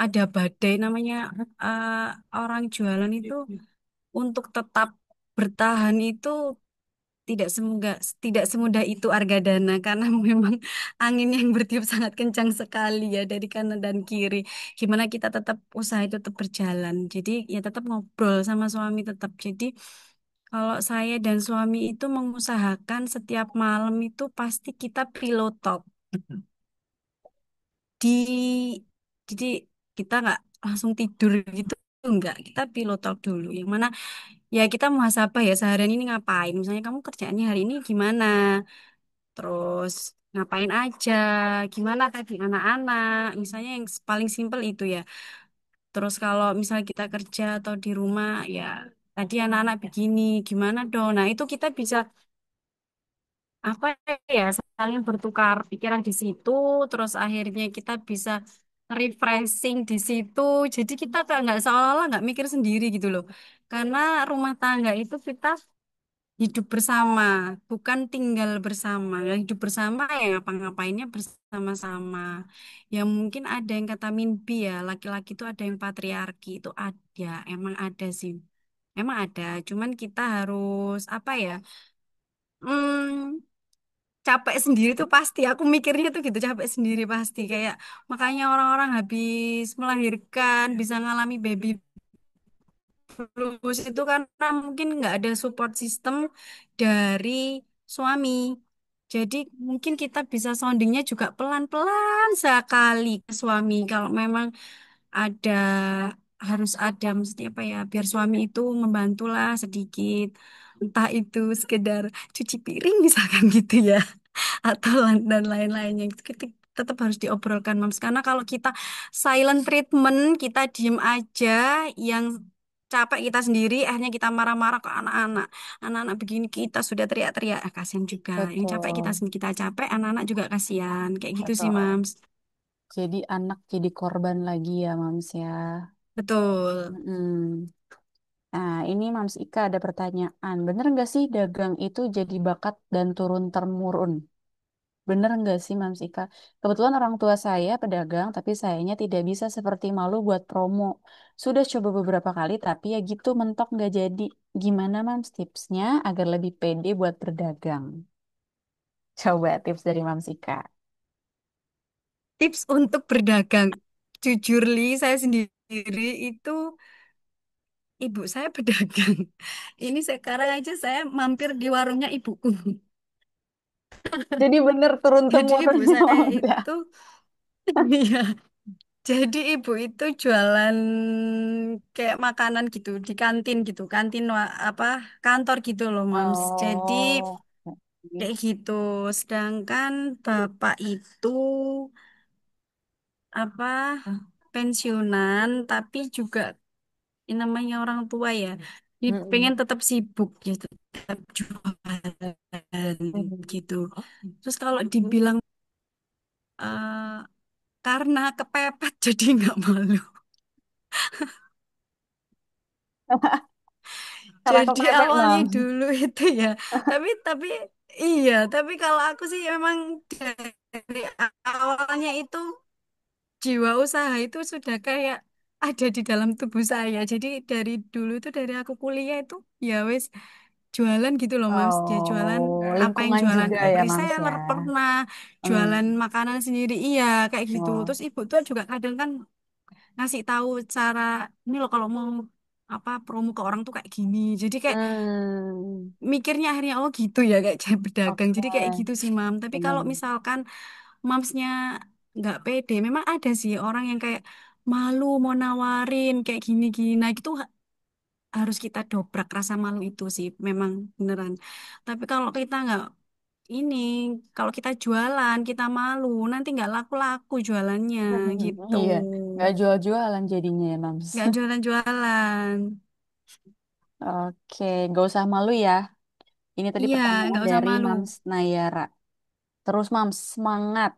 ada badai namanya eh, orang jualan itu untuk tetap bertahan itu tidak semudah itu Argadana karena memang angin yang bertiup sangat kencang sekali ya dari kanan dan kiri. Gimana kita tetap usaha itu tetap berjalan. Jadi ya tetap ngobrol sama suami tetap. Jadi kalau saya dan suami itu mengusahakan setiap malam itu pasti kita pillow talk. Di jadi kita nggak langsung tidur gitu enggak. Kita pillow talk dulu. Yang mana ya kita muhasabah ya seharian ini ngapain. Misalnya kamu kerjaannya hari ini gimana? Terus ngapain aja, gimana tadi anak-anak, misalnya yang paling simpel itu ya. Terus kalau misalnya kita kerja atau di rumah, ya tadi anak-anak begini, gimana dong. Nah itu kita bisa apa ya saling bertukar pikiran di situ, terus akhirnya kita bisa refreshing di situ. Jadi kita nggak seolah-olah nggak mikir sendiri gitu loh. Karena rumah tangga itu kita hidup bersama, bukan tinggal bersama. Yang hidup bersama ya ngapa-ngapainnya bersama-sama. Ya mungkin ada yang kata Minbi ya, laki-laki itu ada yang patriarki itu ada, emang ada sih. Emang ada, cuman kita harus apa ya? Hmm, capek sendiri tuh pasti. Aku mikirnya tuh gitu, capek sendiri pasti. Kayak makanya orang-orang habis melahirkan bisa ngalami baby lulus itu karena mungkin nggak ada support system dari suami. Jadi mungkin kita bisa soundingnya juga pelan-pelan sekali ke suami. Kalau memang ada harus ada mesti apa ya biar suami itu membantulah sedikit. Entah itu sekedar cuci piring misalkan gitu ya atau dan lain-lainnya itu kita tetap harus diobrolkan Mams karena kalau kita silent treatment kita diem aja yang capek kita sendiri akhirnya kita marah-marah ke anak-anak begini kita sudah teriak-teriak kasihan juga yang capek kita Betul, sendiri kita capek anak-anak juga kasihan kayak gitu sih betul. Mams. Jadi anak jadi korban lagi ya, Mams ya. Betul. Mm. Nah, ini Mams Ika ada pertanyaan. Bener nggak sih dagang itu jadi bakat dan turun-temurun? Bener nggak sih Mams Ika? Kebetulan orang tua saya pedagang, tapi sayanya tidak bisa seperti malu buat promo. Sudah coba beberapa kali, tapi ya gitu mentok nggak jadi. Gimana Mams tipsnya agar lebih pede buat berdagang? Coba tips dari Mams Ika. Tips untuk berdagang jujur Li saya sendiri itu ibu saya pedagang. Ini sekarang aja saya mampir di warungnya ibuku. Jadi bener Jadi ibu turun-temurun ya saya Mams ya. itu iya Jadi ibu itu jualan kayak makanan gitu di kantin gitu, kantin apa kantor gitu loh, Mams. Jadi Oh, kayak gitu. Sedangkan bapak itu apa pensiunan tapi juga ini namanya orang tua ya. mm-mm. Pengen tetap sibuk gitu, tetap jualan Mm. gitu. Terus kalau dibilang karena kepepet jadi nggak malu. Karena Jadi kepepet, awalnya Mams. dulu itu ya, tapi iya, tapi kalau aku sih memang dari awalnya itu jiwa usaha itu sudah kayak ada di dalam tubuh saya. Jadi dari dulu itu dari aku kuliah itu ya wes jualan gitu loh Mas. Dia jualan Oh, apa yang lingkungan jualan juga ya, Mams ya. reseller pernah jualan Hmm. makanan sendiri iya kayak gitu. Oh. Terus ibu tuh juga kadang kan ngasih tahu cara ini loh kalau mau apa promo ke orang tuh kayak gini. Jadi kayak Hmm. mikirnya akhirnya oh gitu ya kayak jadi pedagang Oke, jadi kayak gitu sih mam tapi benar. kalau misalkan mamsnya nggak pede memang ada sih orang yang kayak malu mau nawarin kayak gini-gini nah itu harus kita dobrak rasa malu itu sih memang beneran tapi kalau kita nggak ini kalau kita jualan kita malu nanti nggak laku-laku jualannya gitu Iya, nggak jual-jualan jadinya ya, Mams. nggak jualan-jualan Oke, nggak usah malu ya. Ini tadi iya pertanyaan nggak usah dari malu Mams Nayara. Terus Mams, semangat.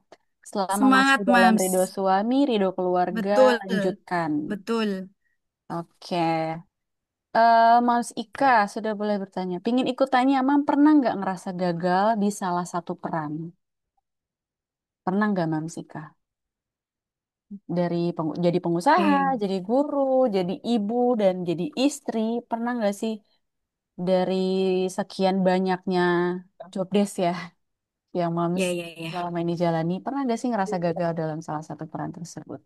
Selama masih semangat dalam mams ridho suami, ridho keluarga, betul lanjutkan. betul. Oke. Mams Ika, sudah boleh bertanya. Pingin ikut tanya, Mam, pernah nggak ngerasa gagal di salah satu peran? Pernah nggak, Mams Ika? Dari jadi pengusaha, Oke. jadi guru, jadi ibu, dan jadi istri. Pernah nggak sih dari sekian banyaknya job desk ya yang Mams Ya, ya, ya. selama ini jalani, pernah nggak sih ngerasa gagal dalam salah satu peran tersebut?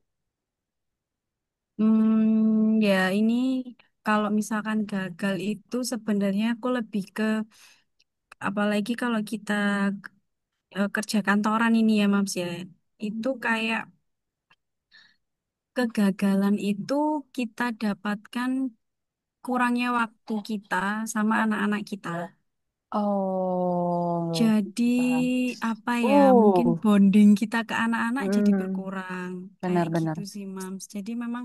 Ya ini kalau misalkan gagal itu sebenarnya aku lebih ke apalagi kalau kita kerja kantoran ini ya Mams ya. Itu kayak kegagalan itu kita dapatkan kurangnya waktu kita sama anak-anak kita. Oh, Jadi paham. apa ya mungkin Uh, bonding kita ke anak-anak jadi hmm, berkurang kayak benar-benar. gitu sih Mams. Jadi memang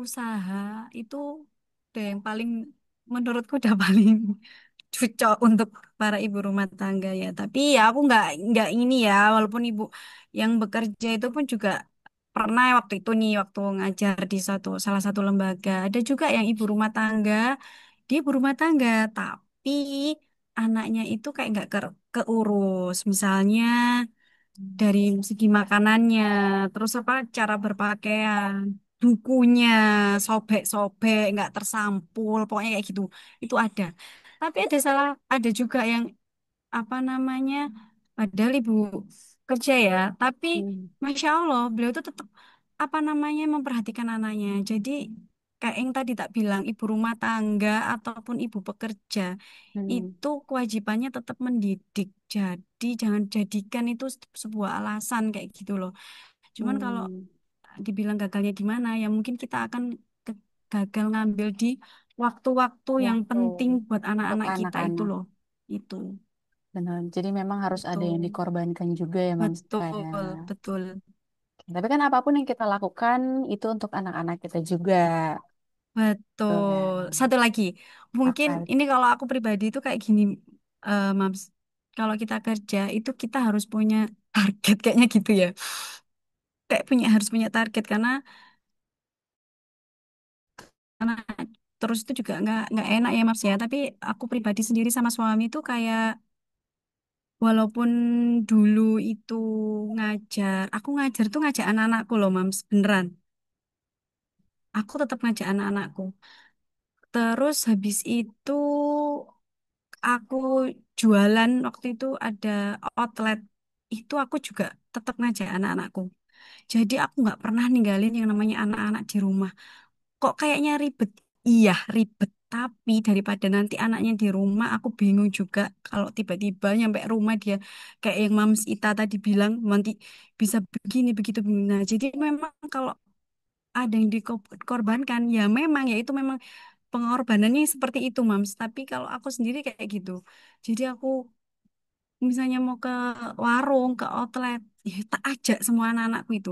usaha itu udah yang paling menurutku udah paling cocok untuk para ibu rumah tangga ya. Tapi ya aku nggak ini ya, walaupun ibu yang bekerja itu pun juga pernah waktu itu nih waktu ngajar di salah satu lembaga. Ada juga yang ibu rumah tangga, dia ibu rumah tangga, tapi anaknya itu kayak nggak keurus. Misalnya dari segi makanannya, terus apa cara berpakaian, bukunya sobek-sobek, nggak tersampul, pokoknya kayak gitu. Itu ada. Tapi ada juga yang apa namanya, padahal ibu kerja ya, tapi Hmm, masya Allah beliau tuh tetap apa namanya memperhatikan anaknya. Jadi kayak yang tadi tak bilang, ibu rumah tangga ataupun ibu pekerja hmm, itu kewajibannya tetap mendidik. Jadi jangan jadikan itu sebuah alasan kayak gitu loh. Cuman kalau hmm. dibilang gagalnya di mana, ya mungkin kita akan gagal ngambil di waktu-waktu yang Waktu penting buat untuk anak-anak kita itu anak-anak. loh. Itu. Benar. Jadi memang harus ada yang Betul. dikorbankan juga ya, Mams. Kayak. Betul, betul. Tapi kan apapun yang kita lakukan itu untuk anak-anak kita juga. Tuh Betul. kan. Satu lagi, mungkin Apa? ini kalau aku pribadi itu kayak gini, Mams. Kalau kita kerja itu kita harus punya target kayaknya gitu ya. Kayak harus punya target karena terus itu juga nggak enak ya Mams ya. Tapi aku pribadi sendiri sama suami itu kayak walaupun dulu itu aku ngajar tuh ngajak anak-anakku loh Mams, beneran. Aku tetap ngajak anak-anakku. Terus habis itu aku jualan waktu itu ada outlet itu aku juga tetap ngajak anak-anakku. Jadi aku nggak pernah ninggalin yang namanya anak-anak di rumah. Kok kayaknya ribet? Iya, ribet. Tapi daripada nanti anaknya di rumah, aku bingung juga kalau tiba-tiba nyampe rumah dia kayak yang Mams Ita tadi bilang nanti bisa begini begitu. Nah, jadi memang kalau ada yang dikorbankan, ya memang ya itu memang pengorbanannya seperti itu, Mams. Tapi kalau aku sendiri kayak gitu. Jadi aku misalnya mau ke warung, ke outlet, ya tak ajak semua anak-anakku itu.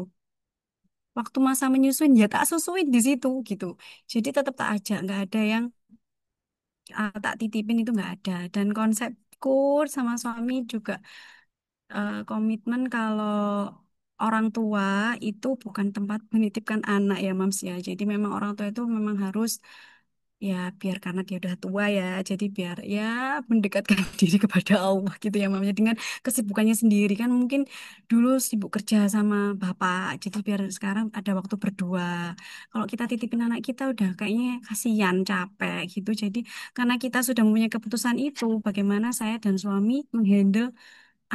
Waktu masa menyusuin ya tak susuin di situ gitu. Jadi tetap tak ajak, nggak ada yang tak titipin itu nggak ada. Dan konsepku sama suami juga komitmen kalau orang tua itu bukan tempat menitipkan anak ya, Mams ya. Jadi memang orang tua itu memang harus ya biar karena dia udah tua ya, jadi biar ya mendekatkan diri kepada Allah gitu ya mamanya dengan kesibukannya sendiri kan mungkin dulu sibuk kerja sama bapak, jadi biar sekarang ada waktu berdua. Kalau kita titipin anak kita udah kayaknya kasihan capek gitu. Jadi karena kita sudah mempunyai keputusan itu, bagaimana saya dan suami menghandle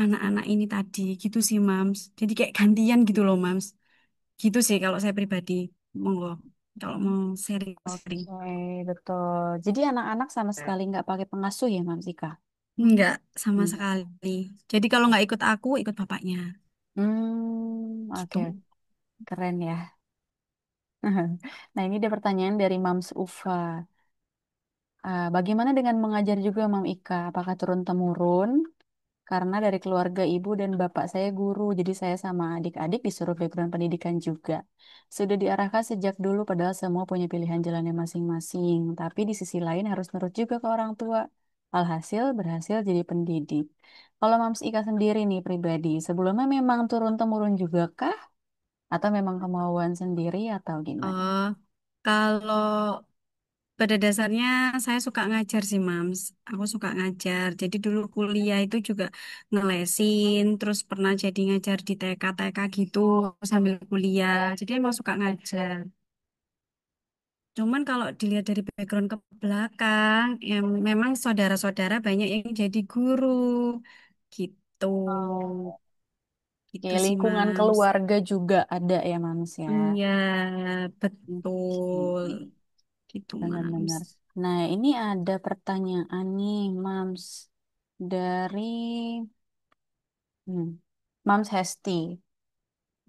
anak-anak ini tadi gitu sih Mams. Jadi kayak gantian gitu loh Mams. Gitu sih kalau saya pribadi. Monggo kalau mau sharing-sharing. Oke, betul. Jadi anak-anak sama sekali nggak pakai pengasuh ya, Mam Sika? Enggak, sama Enggak. sekali. Jadi kalau nggak ikut aku, ikut bapaknya. Oke, Gitu. keren ya. Nah, ini ada pertanyaan dari Mams Ufa. Bagaimana dengan mengajar juga, Mam Ika? Apakah turun-temurun? Karena dari keluarga ibu dan bapak saya guru, jadi saya sama adik-adik disuruh background pendidikan juga. Sudah diarahkan sejak dulu, padahal semua punya pilihan jalannya masing-masing. Tapi di sisi lain harus nurut juga ke orang tua. Alhasil berhasil jadi pendidik. Kalau Mams Ika sendiri nih pribadi, sebelumnya memang turun-temurun juga kah? Atau memang kemauan sendiri atau gimana? Oh, kalau pada dasarnya saya suka ngajar sih, Mams. Aku suka ngajar. Jadi dulu kuliah itu juga ngelesin, terus pernah jadi ngajar di TK-TK gitu sambil kuliah. Jadi emang suka ngajar. Cuman kalau dilihat dari background ke belakang, ya memang saudara-saudara banyak yang jadi guru. Gitu. Oh, oke, Gitu sih, lingkungan Mams. keluarga juga ada ya, Mams ya. Iya, Oke. betul. Gitu, Mams. Benar-benar. Nah, ini ada pertanyaan nih, Mams. Dari Mams Hesti.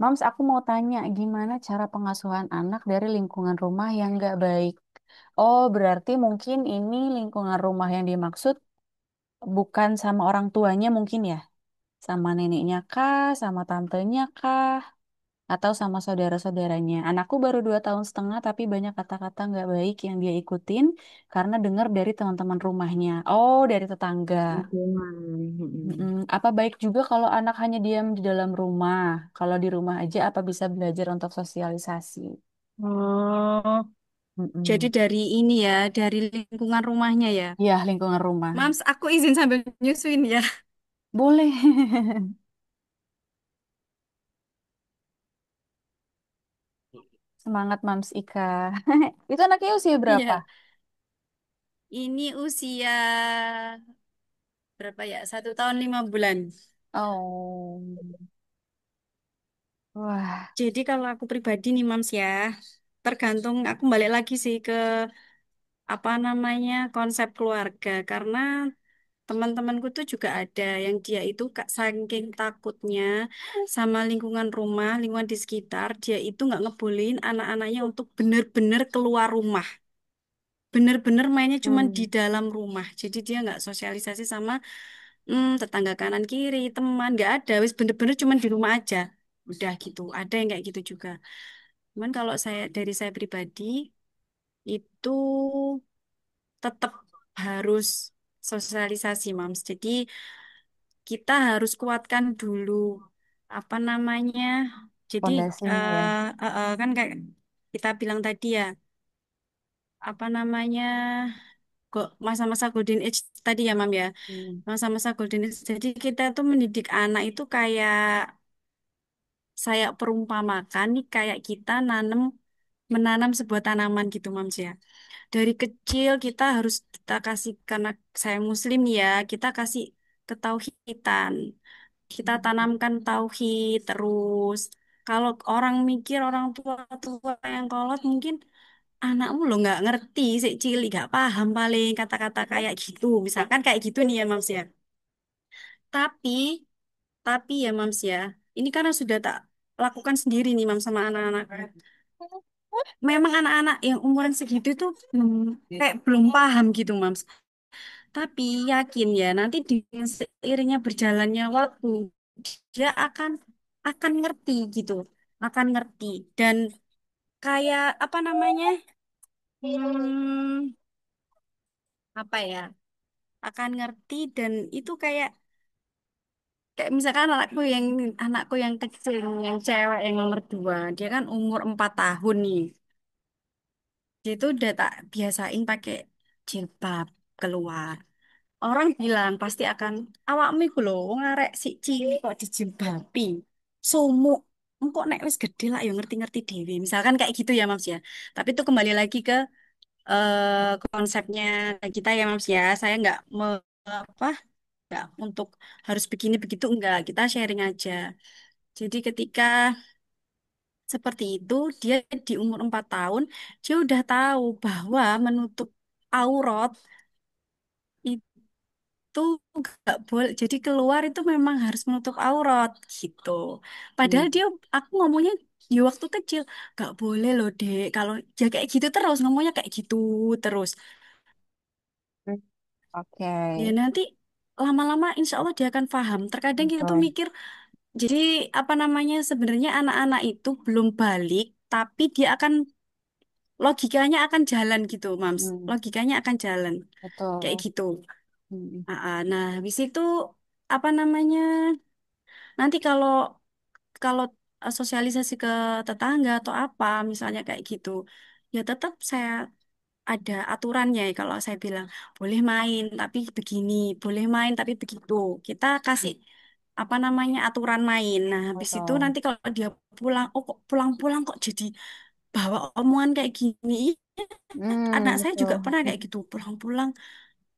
Mams, aku mau tanya, gimana cara pengasuhan anak dari lingkungan rumah yang nggak baik? Oh, berarti mungkin ini lingkungan rumah yang dimaksud bukan sama orang tuanya mungkin ya? Sama neneknya kah? Sama tantenya kah? Atau sama saudara-saudaranya. Anakku baru 2 tahun setengah tapi banyak kata-kata nggak baik yang dia ikutin karena dengar dari teman-teman rumahnya. Oh, dari tetangga. Lingkungan. Mm-mm. Apa baik juga kalau anak hanya diam di dalam rumah? Kalau di rumah aja apa bisa belajar untuk sosialisasi? Oh, jadi Mm-mm. dari ini ya, dari lingkungan rumahnya ya. Ya, lingkungan rumah. Mams, aku izin sambil nyusuin ya. Boleh. Semangat Mams Ika. Itu anaknya usia berapa? Iya, ini usia berapa ya? 1 tahun 5 bulan. Oh. Wah, Jadi kalau aku pribadi nih, Mams ya, tergantung aku balik lagi sih ke apa namanya konsep keluarga. Karena teman-temanku tuh juga ada yang dia itu saking takutnya sama lingkungan rumah, lingkungan di sekitar, dia itu nggak ngebolehin anak-anaknya untuk benar-benar keluar rumah. Bener-bener mainnya cuma di hmm, dalam rumah. Jadi dia nggak sosialisasi sama tetangga kanan kiri, teman, nggak ada. Wis bener-bener cuma di rumah aja. Udah gitu. Ada yang kayak gitu juga. Cuman kalau saya dari saya pribadi itu tetap harus sosialisasi, Mams. Jadi kita harus kuatkan dulu apa namanya. Jadi pondasinya ya. kan kayak kita bilang tadi ya, apa namanya kok masa-masa golden age tadi ya, Mam ya. Hmm. Masa-masa golden age. Jadi kita tuh mendidik anak itu kayak saya perumpamakan nih kayak kita menanam sebuah tanaman gitu, Mams ya. Dari kecil kita harus kita kasih karena saya muslim nih ya, kita kasih ketauhidan. Kita tanamkan tauhid terus. Kalau orang mikir orang tua-tua yang kolot mungkin anakmu lo nggak ngerti, si cilik nggak paham paling kata-kata kayak gitu. Misalkan kayak gitu nih ya Mams ya. Tapi, ya Mams ya, ini karena sudah tak lakukan sendiri nih Mams sama anak-anak. Memang anak-anak yang umuran segitu tuh kayak belum paham gitu Mams. Tapi yakin ya nanti dengan seiringnya berjalannya waktu dia akan ngerti gitu, akan ngerti dan kayak apa namanya, hmm, apa ya, akan ngerti dan itu kayak kayak misalkan anakku yang kecil yang cewek yang nomor 2 dia kan umur 4 tahun nih. Dia itu udah tak biasain pakai jilbab keluar. Orang bilang pasti akan awakmu iku lho wong arek si cilik kok dijilbabi. Sumuk. Engkok nek wis gede lah ya ngerti-ngerti dhewe. Misalkan kayak gitu ya Mams ya. Tapi itu kembali lagi ke konsepnya kita ya Mams ya. Saya nggak apa nggak untuk harus begini begitu enggak. Kita sharing aja. Jadi ketika seperti itu dia di umur 4 tahun dia udah tahu bahwa menutup aurat itu nggak boleh. Jadi keluar itu memang harus menutup aurat gitu. Hmm. Padahal aku ngomongnya di waktu kecil nggak boleh loh dek. Kalau ya kayak gitu terus ngomongnya kayak gitu terus. Hmm. Oke. Ya nanti lama-lama insya Allah dia akan paham. Terkadang kita tuh Oke. mikir, jadi apa namanya sebenarnya anak-anak itu belum balik, tapi dia akan logikanya akan jalan gitu, Mams. Hmm. Logikanya akan jalan kayak Betul. gitu. Hmm. Nah, habis itu apa namanya? Nanti kalau kalau sosialisasi ke tetangga atau apa, misalnya kayak gitu, ya tetap saya ada aturannya ya. Kalau saya bilang boleh main tapi begini, boleh main tapi begitu. Kita kasih apa namanya aturan main. Nah, habis itu Betul. nanti kalau dia pulang, oh kok pulang-pulang kok jadi bawa omongan kayak gini. Anak saya juga Betul. pernah kayak gitu, pulang-pulang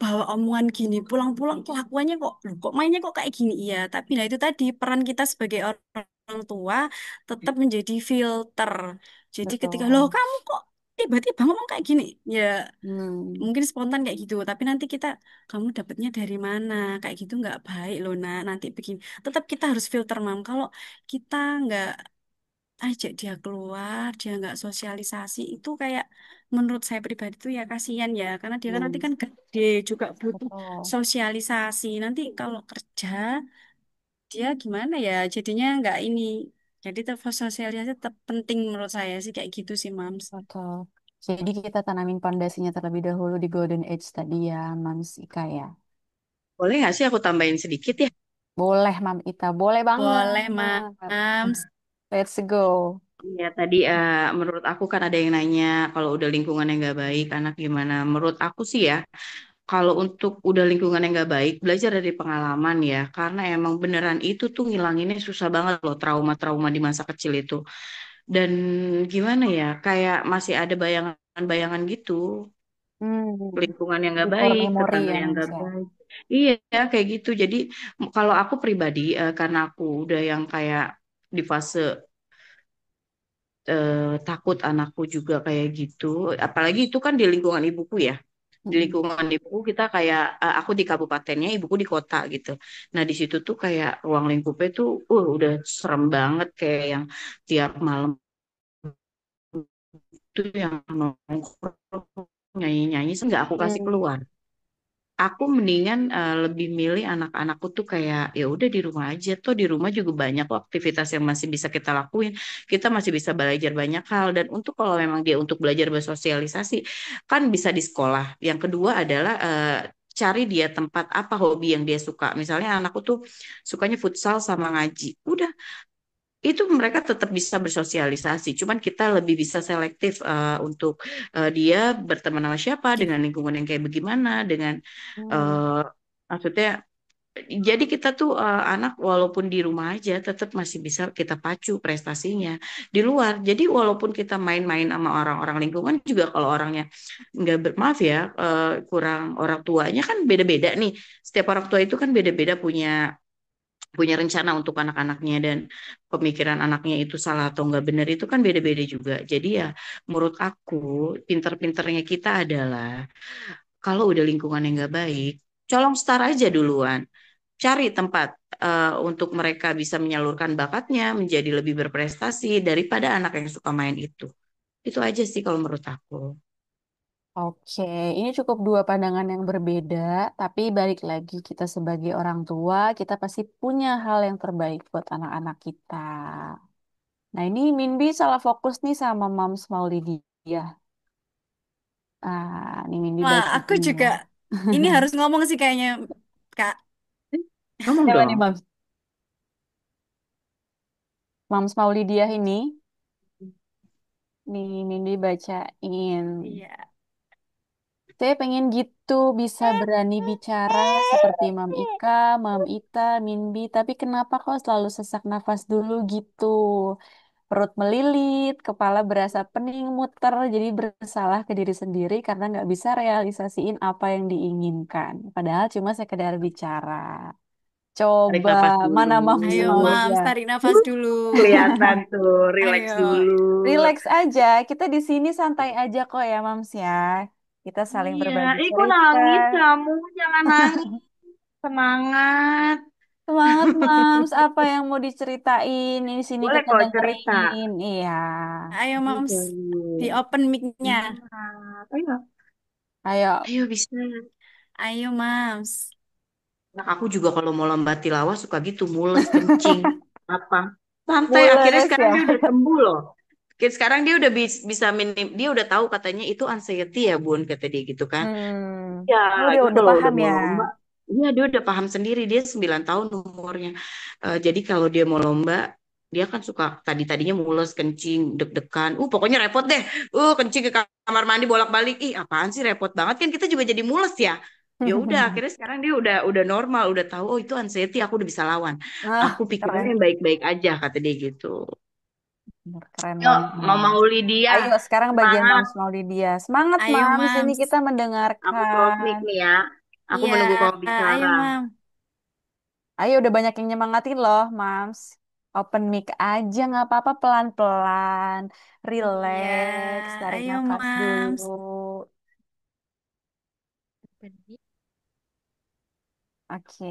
bawa omongan gini pulang-pulang kelakuannya kok loh, kok mainnya kok kayak gini iya tapi nah itu tadi peran kita sebagai orang tua tetap menjadi filter jadi ketika loh Betul. kamu kok tiba-tiba ngomong kayak gini ya Hmm. mungkin spontan kayak gitu tapi nanti kita kamu dapatnya dari mana kayak gitu nggak baik loh nak nanti begini tetap kita harus filter mam kalau kita nggak ajak dia keluar, dia nggak sosialisasi, itu kayak menurut saya pribadi itu ya kasihan ya, karena dia kan nanti Hmm. kan gede juga butuh Betul. sosialisasi. Nanti kalau kerja dia gimana ya, jadinya nggak ini. Jadi tetap sosialisasi tetap penting menurut saya sih kayak gitu sih, Mams. Betul. Jadi kita tanamin pondasinya terlebih dahulu di Golden Age tadi ya, Mams Ika ya. Boleh nggak sih aku tambahin sedikit ya? Boleh, Mam Ita. Boleh Boleh, banget. Mams. Let's go. Ya tadi menurut aku kan ada yang nanya kalau udah lingkungan yang nggak baik anak gimana. Menurut aku sih ya kalau untuk udah lingkungan yang nggak baik belajar dari pengalaman ya karena emang beneran itu tuh ngilanginnya susah banget loh trauma-trauma di masa kecil itu. Dan gimana ya kayak masih ada bayangan-bayangan gitu Hmm. lingkungan yang nggak Di core baik, memory tetangga ya, yang Mams nggak ya. baik. Iya, kayak gitu. Jadi kalau aku pribadi, karena aku udah yang kayak di fase takut anakku juga kayak gitu. Apalagi itu kan di lingkungan ibuku ya. Di Mm-mm. lingkungan ibuku kita kayak aku di kabupatennya, ibuku di kota gitu. Nah di situ tuh kayak ruang lingkupnya tuh, udah serem banget kayak yang tiap malam tuh yang nongkrong nyanyi-nyanyi, nggak aku kasih Hmm. keluar. Aku mendingan lebih milih anak-anakku tuh kayak ya udah di rumah aja tuh di rumah juga banyak kok aktivitas yang masih bisa kita lakuin. Kita masih bisa belajar banyak hal dan untuk kalau memang dia untuk belajar bersosialisasi kan bisa di sekolah. Yang kedua adalah cari dia tempat apa hobi yang dia suka. Misalnya anakku tuh sukanya futsal sama ngaji. Udah itu mereka tetap bisa bersosialisasi. Cuman kita lebih bisa selektif untuk dia berteman sama siapa, Gitu. dengan lingkungan yang kayak bagaimana, dengan Hmm. eh maksudnya jadi kita tuh anak walaupun di rumah aja tetap masih bisa kita pacu prestasinya di luar. Jadi walaupun kita main-main sama orang-orang lingkungan juga kalau orangnya nggak maaf ya kurang orang tuanya kan beda-beda nih. Setiap orang tua itu kan beda-beda punya punya rencana untuk anak-anaknya dan pemikiran anaknya itu salah atau nggak benar itu kan beda-beda juga. Jadi ya menurut aku pinter-pinternya kita adalah kalau udah lingkungan yang nggak baik, colong start aja duluan. Cari tempat untuk mereka bisa menyalurkan bakatnya menjadi lebih berprestasi daripada anak yang suka main itu. Itu aja sih kalau menurut aku. Oke, ini cukup dua pandangan yang berbeda, tapi balik lagi kita sebagai orang tua, kita pasti punya hal yang terbaik buat anak-anak kita. Nah, ini Minbi salah fokus nih sama Moms Maulidia. Ah, ini Minbi Wah, aku bacain ya. juga ini harus ngomong sih kayaknya, Kak. Ngomong Siapa nih dong. Moms? Moms Maulidia ini, nih Minbi bacain. Iya. Saya pengen gitu, bisa berani bicara seperti Mam Ika, Mam Ita, Minbi. Tapi kenapa kok selalu sesak nafas dulu gitu? Perut melilit, kepala berasa pening muter, jadi bersalah ke diri sendiri karena nggak bisa realisasiin apa yang diinginkan. Padahal cuma sekedar bicara. Tarik Coba, nafas dulu. mana Mams Ayo, Mams, Maulidia? tarik nafas dulu. Kelihatan tuh, relax Ayo. dulu. Relax aja, kita di sini santai aja kok ya Mams ya. Kita saling Iya, berbagi kok cerita. nangis kamu? Jangan nangis. Semangat. Semangat, Mams. Apa yang mau diceritain? Di sini Boleh kita kok cerita. dengerin. Iya. Ayo, Ayo, Mams, di Galuh. open mic-nya. Semangat. Ayo, Ayo. ayo bisa. Ayo, Mams. Nah, aku juga kalau mau lomba tilawah suka gitu, mules, kencing, apa. Santai, akhirnya Mules sekarang dia ya. udah sembuh loh. Sekarang dia udah bisa minim, dia udah tahu katanya itu anxiety ya Bun, kata dia gitu kan. Hmm. Ya, Oh, dia dia udah kalau paham udah mau ya. lomba, iya dia udah paham sendiri, dia 9 tahun umurnya. Jadi kalau dia mau lomba, dia kan suka tadinya mules, kencing, deg-degan. Pokoknya repot deh. Kencing ke kamar mandi bolak-balik. Ih, apaan sih repot banget kan kita juga jadi mules ya. Ya udah, akhirnya sekarang dia udah normal, udah tahu oh itu anxiety, aku udah bisa lawan. Ah, Aku pikirannya keren. yang baik-baik aja kata dia gitu. Bener, keren Yuk, banget, Mama Mams. Lydia, Ayo, sekarang bagian semangat. Mams Maulidia. Semangat, Ayo, Mams. Ini Mams. kita Aku close mic mendengarkan. nih ya. Aku Iya, menunggu kau ayo, bicara. Mams. Ayo, udah banyak yang nyemangatin loh, Mams. Open mic aja, nggak apa-apa. Pelan-pelan. Iya, Relax. Tarik ayo, nafas dulu. Mams. Benih, Oke.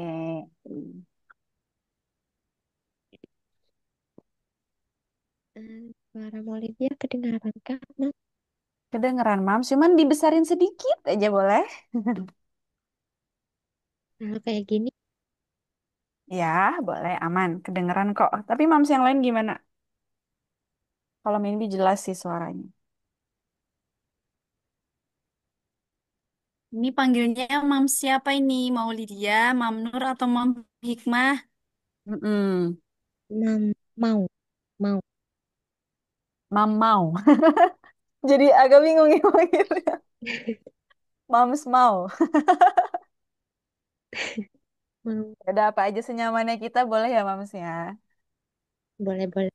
suara Olivia kedengaran kah, Mas? Kedengeran, Mams. Cuman dibesarin sedikit aja boleh? Kalau kayak gini, Ya, boleh. Aman. Kedengeran kok. Tapi Mams yang lain gimana? Kalau Minbi jelas sih suaranya. Ini panggilnya Mams siapa ini? Mau Lydia, Mam Nur, atau Mam Hikmah? Mm-mm. mau, mau. Mam mau. Jadi agak bingung ya manggilnya. Mams mau. Mau, Ada apa aja senyamannya kita boleh ya Mams ya? boleh, boleh.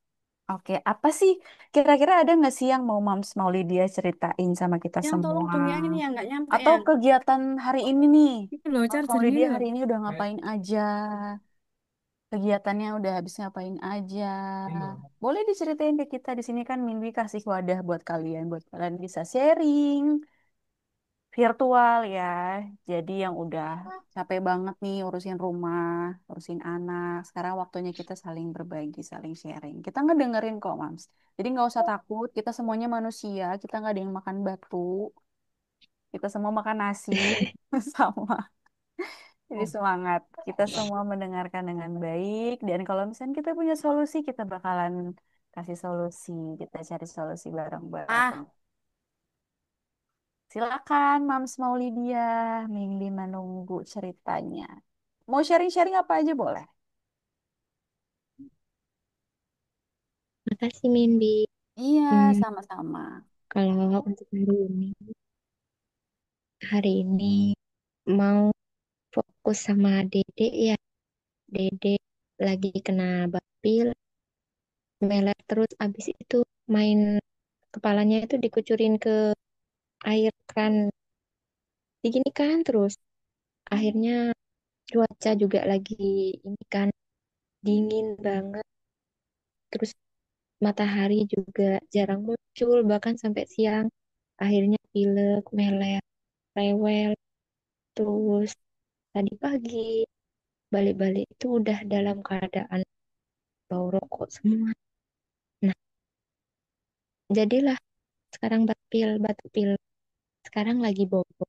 Oke, apa sih kira-kira ada nggak sih yang mau Mams mau Lydia ceritain sama kita Yang tolong semua? dong yang ini yang nggak nyampe Atau yang. kegiatan hari ini nih? Itu loh Mams mau chargernya Lydia loh. hari ini udah ngapain aja? Kegiatannya udah habis ngapain aja? Boleh diceritain ke kita di sini kan Minwi kasih wadah buat kalian bisa sharing virtual ya. Jadi yang udah capek banget nih urusin rumah, urusin anak. Sekarang waktunya kita saling berbagi, saling sharing. Kita ngedengerin kok, Mams. Jadi nggak usah takut, kita semuanya manusia, kita nggak ada yang makan batu, kita semua makan nasi sama. Jadi semangat. Kita semua mendengarkan dengan baik. Dan kalau misalnya kita punya solusi, kita bakalan kasih solusi. Kita cari solusi bareng-bareng. Ah, Silakan, Mams Maulidia. Mingli menunggu ceritanya. Mau sharing-sharing apa aja boleh? Makasih, Mindy. Iya, Hmm, sama-sama. kalau untuk hari ini mau fokus sama Dede ya. Dede lagi kena bapil, meler terus abis itu main kepalanya itu dikucurin ke air keran, diginikan terus. Akhirnya cuaca juga lagi ini kan dingin banget. Terus matahari juga jarang muncul, bahkan sampai siang. Akhirnya pilek, melek, rewel. Terus tadi pagi balik-balik itu udah dalam keadaan bau rokok semua. Nah, jadilah sekarang batuk pil. Sekarang lagi bobo.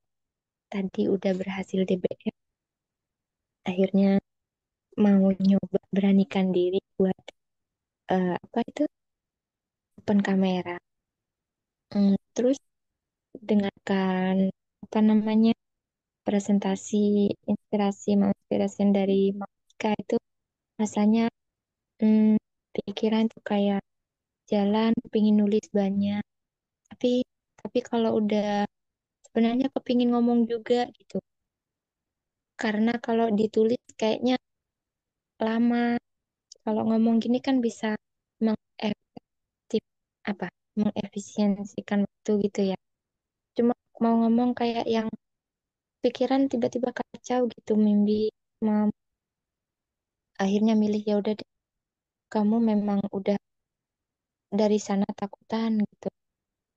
Tadi udah berhasil DBF. Akhirnya mau nyoba beranikan diri buat apa itu open kamera. Terus dengarkan apa namanya presentasi inspirasi menginspirasi dari Mika itu rasanya hmm, pikiran tuh kayak jalan pingin nulis banyak tapi kalau udah sebenarnya kepingin ngomong juga gitu karena kalau ditulis kayaknya lama kalau ngomong gini kan bisa mengefektif apa mengefisiensikan waktu gitu ya cuma mau ngomong kayak yang pikiran tiba-tiba kacau gitu mimpi mau akhirnya milih ya udah deh kamu memang udah dari sana takutan gitu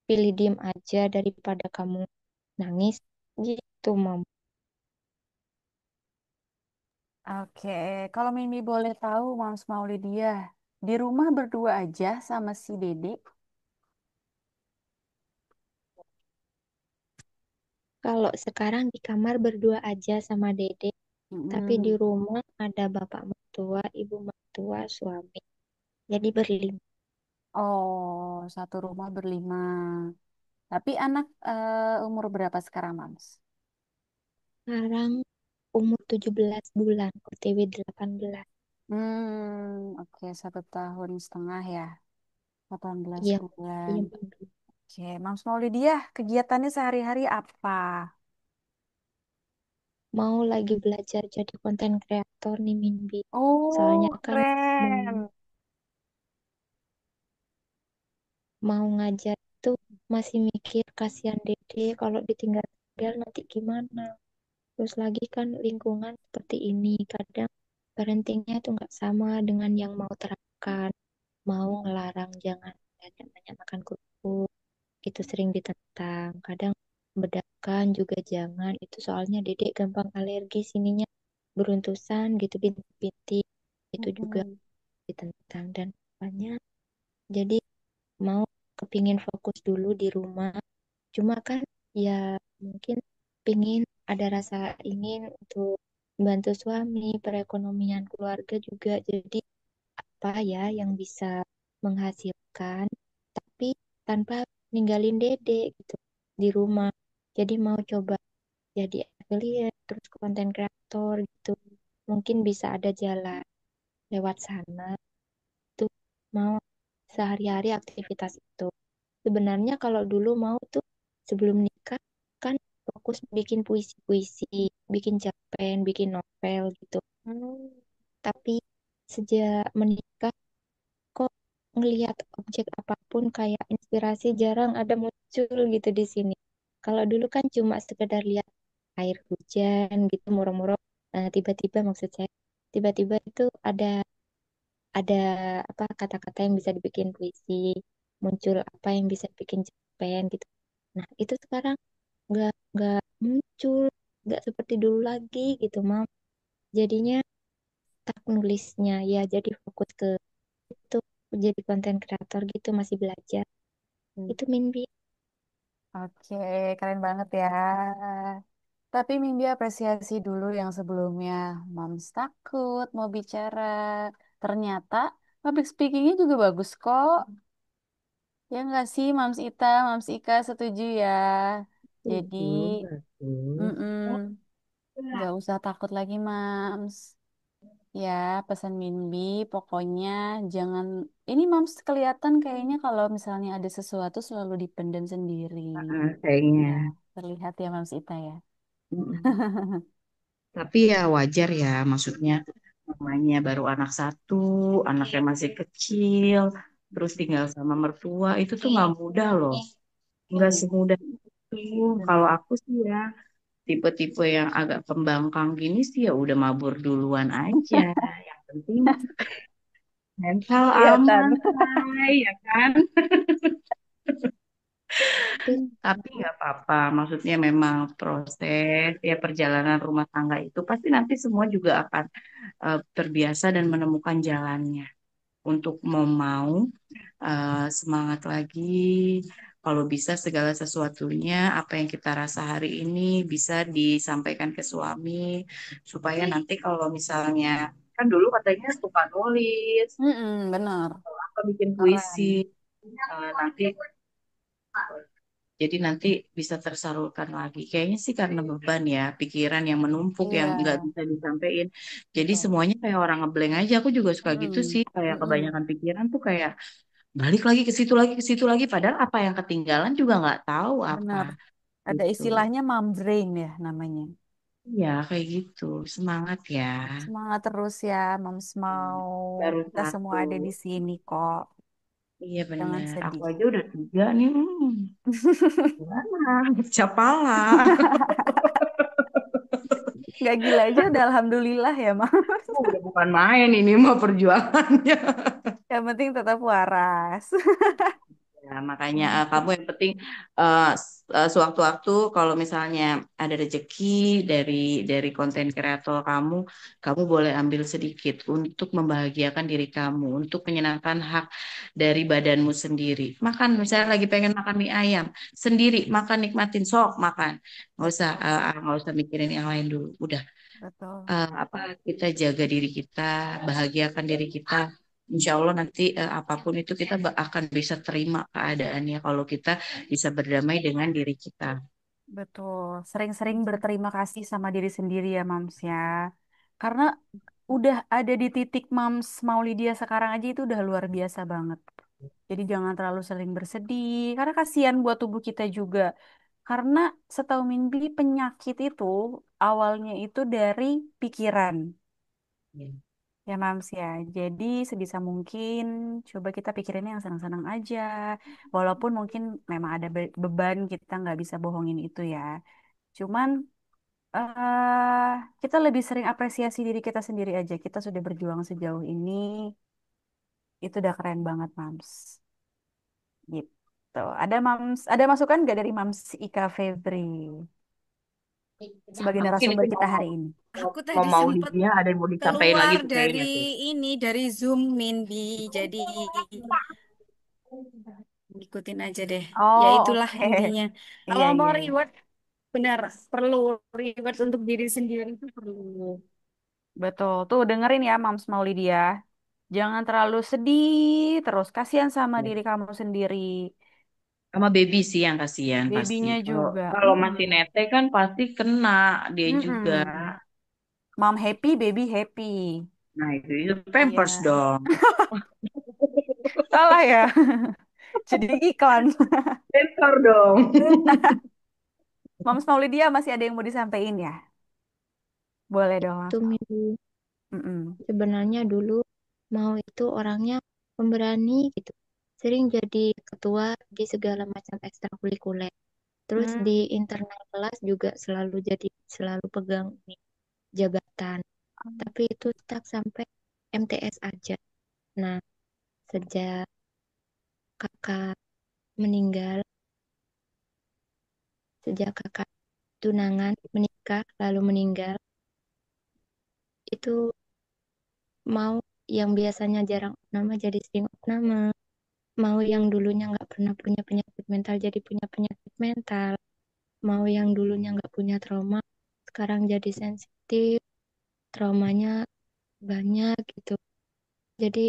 pilih diem aja daripada kamu nangis gitu mam. Oke, kalau Mimi boleh tahu, Mams Maulidia, di rumah berdua aja sama si Dede? Kalau sekarang di kamar berdua aja sama Dede tapi di Mm-mm. rumah ada bapak mertua ibu mertua suami jadi berlima. Oh, satu rumah berlima. Tapi anak umur berapa sekarang, Mams? Sekarang umur 17 bulan OTW 18. Oke, 1 tahun setengah ya, 18 Iya bulan. iya Bang. Oke, Mams Maulidia, kegiatannya sehari-hari apa? Mau lagi belajar jadi konten kreator nih Minbi soalnya Oh, kan mau keren. mau ngajar tuh masih mikir kasihan Dede kalau ditinggal tinggal nanti gimana. Terus lagi kan lingkungan seperti ini kadang parentingnya tuh nggak sama dengan yang mau terapkan. Mau ngelarang jangan banyak-banyak makan kerupuk itu sering ditentang. Kadang bedakan juga jangan itu soalnya Dedek gampang alergi sininya beruntusan gitu bintik-bintik itu juga Mm-mm. ditentang dan banyak. Jadi mau kepingin fokus dulu di rumah. Cuma kan ya mungkin pingin ada rasa ingin untuk membantu suami, perekonomian keluarga juga. Jadi apa ya yang bisa menghasilkan, tapi tanpa ninggalin Dede gitu di rumah. Jadi mau coba jadi affiliate, terus konten kreator gitu. Mungkin bisa ada jalan lewat sana. Tuh mau sehari-hari aktivitas itu. Sebenarnya kalau dulu mau tuh sebelum nikah kan fokus bikin puisi-puisi, bikin cerpen, bikin novel gitu. Hmm. Tapi sejak menikah kok ngelihat objek apapun kayak inspirasi jarang ada muncul gitu di sini. Kalau dulu kan cuma sekedar lihat air hujan gitu murah-murah tiba-tiba maksud saya tiba-tiba itu ada apa kata-kata yang bisa dibikin puisi, muncul apa yang bisa bikin cerpen gitu. Nah, itu sekarang nggak muncul, nggak seperti dulu lagi gitu, Mam. Jadinya tak nulisnya ya jadi fokus ke itu jadi konten kreator gitu masih belajar. Itu Minbi. Oke, keren banget ya. Tapi Mimbi apresiasi dulu yang sebelumnya. Moms takut mau bicara. Ternyata public speakingnya juga bagus kok. Ya nggak sih, Mams Ita, Mams Ika setuju ya. Jadi, Itu bagus. mm-mm, nggak usah takut lagi, Mams. Ya, pesan Mimbi, pokoknya jangan. Ini Mams kelihatan kayaknya kalau misalnya ada sesuatu selalu dipendam sendiri. Kayaknya. Ya, terlihat ya Mams Ita ya. Mm-mm. Tapi ya wajar ya, maksudnya namanya baru anak satu, anaknya masih kecil, terus tinggal sama mertua, itu tuh nggak mudah loh. Nggak Iya. semudah itu. Kalau aku sih ya, tipe-tipe yang agak pembangkang gini sih ya udah mabur duluan aja. Penting mental Kelihatan. aman, Nay, ya kan? Tapi Tapi nggak apa-apa, maksudnya memang proses ya perjalanan rumah tangga itu pasti nanti semua juga akan terbiasa dan menemukan jalannya untuk mau semangat lagi. Kalau bisa segala sesuatunya apa yang kita rasa hari ini bisa disampaikan ke suami supaya nanti kalau misalnya kan dulu katanya suka nulis, Mm-mm, bener. apa bikin Keren. puisi, nanti jadi nanti bisa tersalurkan lagi. Kayaknya sih karena beban ya, pikiran yang menumpuk yang Iya, nggak bisa disampaikan. Jadi betul. semuanya kayak orang ngeblank aja. Aku juga suka gitu Mm-mm, sih. Kayak mm-mm. kebanyakan pikiran tuh kayak balik lagi ke situ lagi ke situ lagi. Padahal apa yang ketinggalan juga nggak tahu apa Bener. Ada gitu. istilahnya mom brain ya namanya. Ya kayak gitu. Semangat ya. Semangat terus ya, Moms mau. Baru Kita semua satu. ada di sini kok. Iya Jangan bener. Aku sedih. aja udah tiga nih. Gimana? Capala. Nggak gila aja udah alhamdulillah ya, Mam. Udah bukan main ini mah perjuangannya. Yang penting tetap waras. Ya, makanya kamu yang penting sewaktu-waktu kalau misalnya ada rezeki dari konten kreator kamu, kamu boleh ambil sedikit untuk membahagiakan diri kamu, untuk menyenangkan hak dari badanmu sendiri. Makan, misalnya lagi pengen makan mie ayam sendiri, makan nikmatin sok makan, nggak usah mikirin yang lain dulu. Udah Betul, apa kita jaga diri kita, bahagiakan diri kita. Insya Allah nanti apapun itu kita akan bisa terima keadaannya kalau kita bisa berdamai dengan diri kita. betul. Sering-sering berterima kasih sama diri sendiri ya, Mams ya. Karena udah ada di titik Mams Maulidia sekarang aja itu udah luar biasa banget. Jadi jangan terlalu sering bersedih, karena kasihan buat tubuh kita juga. Karena setahu Mimpi penyakit itu awalnya itu dari pikiran. Ya. Ya Mams ya, jadi sebisa mungkin coba kita pikirin yang senang-senang aja. Walaupun mungkin memang ada beban kita nggak bisa bohongin itu ya. Cuman kita lebih sering apresiasi diri kita sendiri aja. Kita sudah berjuang sejauh ini, itu udah keren banget Mams. Gitu. Ada Mams, ada masukan nggak dari Mams Ika Febri sebagai Mungkin itu narasumber kita mau hari ini? mau, Aku mau tadi mau sempet Lydia ada yang mau disampaikan keluar lagi tuh dari kayaknya tuh. dari Zoom Mindy. Jadi ikutin aja deh. Ya Oh, itulah oke. intinya. Iya, Kalau mau iya, iya. reward, benar perlu reward untuk diri sendiri itu perlu. Betul. Tuh dengerin ya Mams Maulidia. Jangan terlalu sedih terus. Kasihan sama diri kamu sendiri. Sama baby sih yang kasihan pasti. Babynya Kalau juga. kalau masih nete kan pasti kena dia juga. Mm-mm. Mom happy, baby happy. Nah itu Pampers Iya. dong. Salah ya. Jadi iklan. Sensor dong. Mams Maulidia masih ada yang mau disampaikan ya? Boleh dong itu Mams. Minggu Mm-mm. sebenarnya dulu mau itu orangnya pemberani gitu. Sering jadi ketua di segala macam ekstrakurikuler. Terus Hmm. di internal kelas juga selalu pegang nih, jabatan. Tapi itu stuck sampai MTS aja. Nah, sejak kakak meninggal, sejak kakak tunangan, menikah, lalu meninggal, itu mau yang biasanya jarang nama jadi sering nama, mau yang dulunya nggak pernah punya penyakit mental jadi punya penyakit mental, mau yang dulunya nggak punya trauma, sekarang jadi sensitif, traumanya banyak gitu. Jadi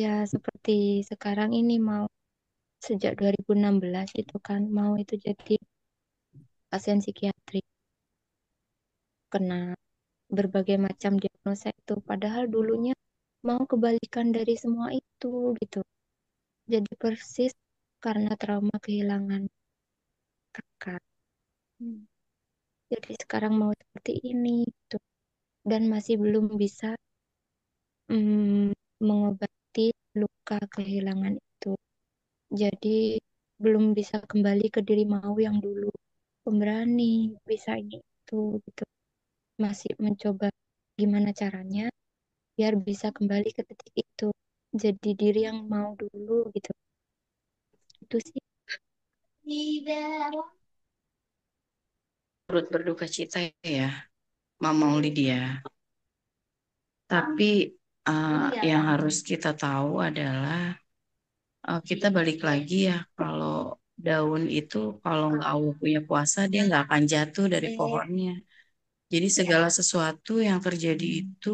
ya seperti sekarang ini mau sejak 2016 itu kan mau itu jadi pasien psikiatri kena berbagai macam diagnosa itu padahal dulunya mau kebalikan dari semua itu gitu jadi persis karena trauma kehilangan kakak jadi sekarang mau seperti ini gitu dan masih belum bisa mengobati luka kehilangan itu jadi belum bisa kembali ke diri mau yang dulu pemberani bisa ini itu gitu masih mencoba gimana caranya biar bisa kembali ke titik itu. Jadi diri yang mau dulu gitu. Itu sih. Turut berduka cita ya, Mama Lydia. Tapi yang harus kita tahu adalah kita balik lagi ya, kalau daun itu kalau nggak Allah punya kuasa dia nggak akan jatuh dari pohonnya. Jadi segala sesuatu yang terjadi itu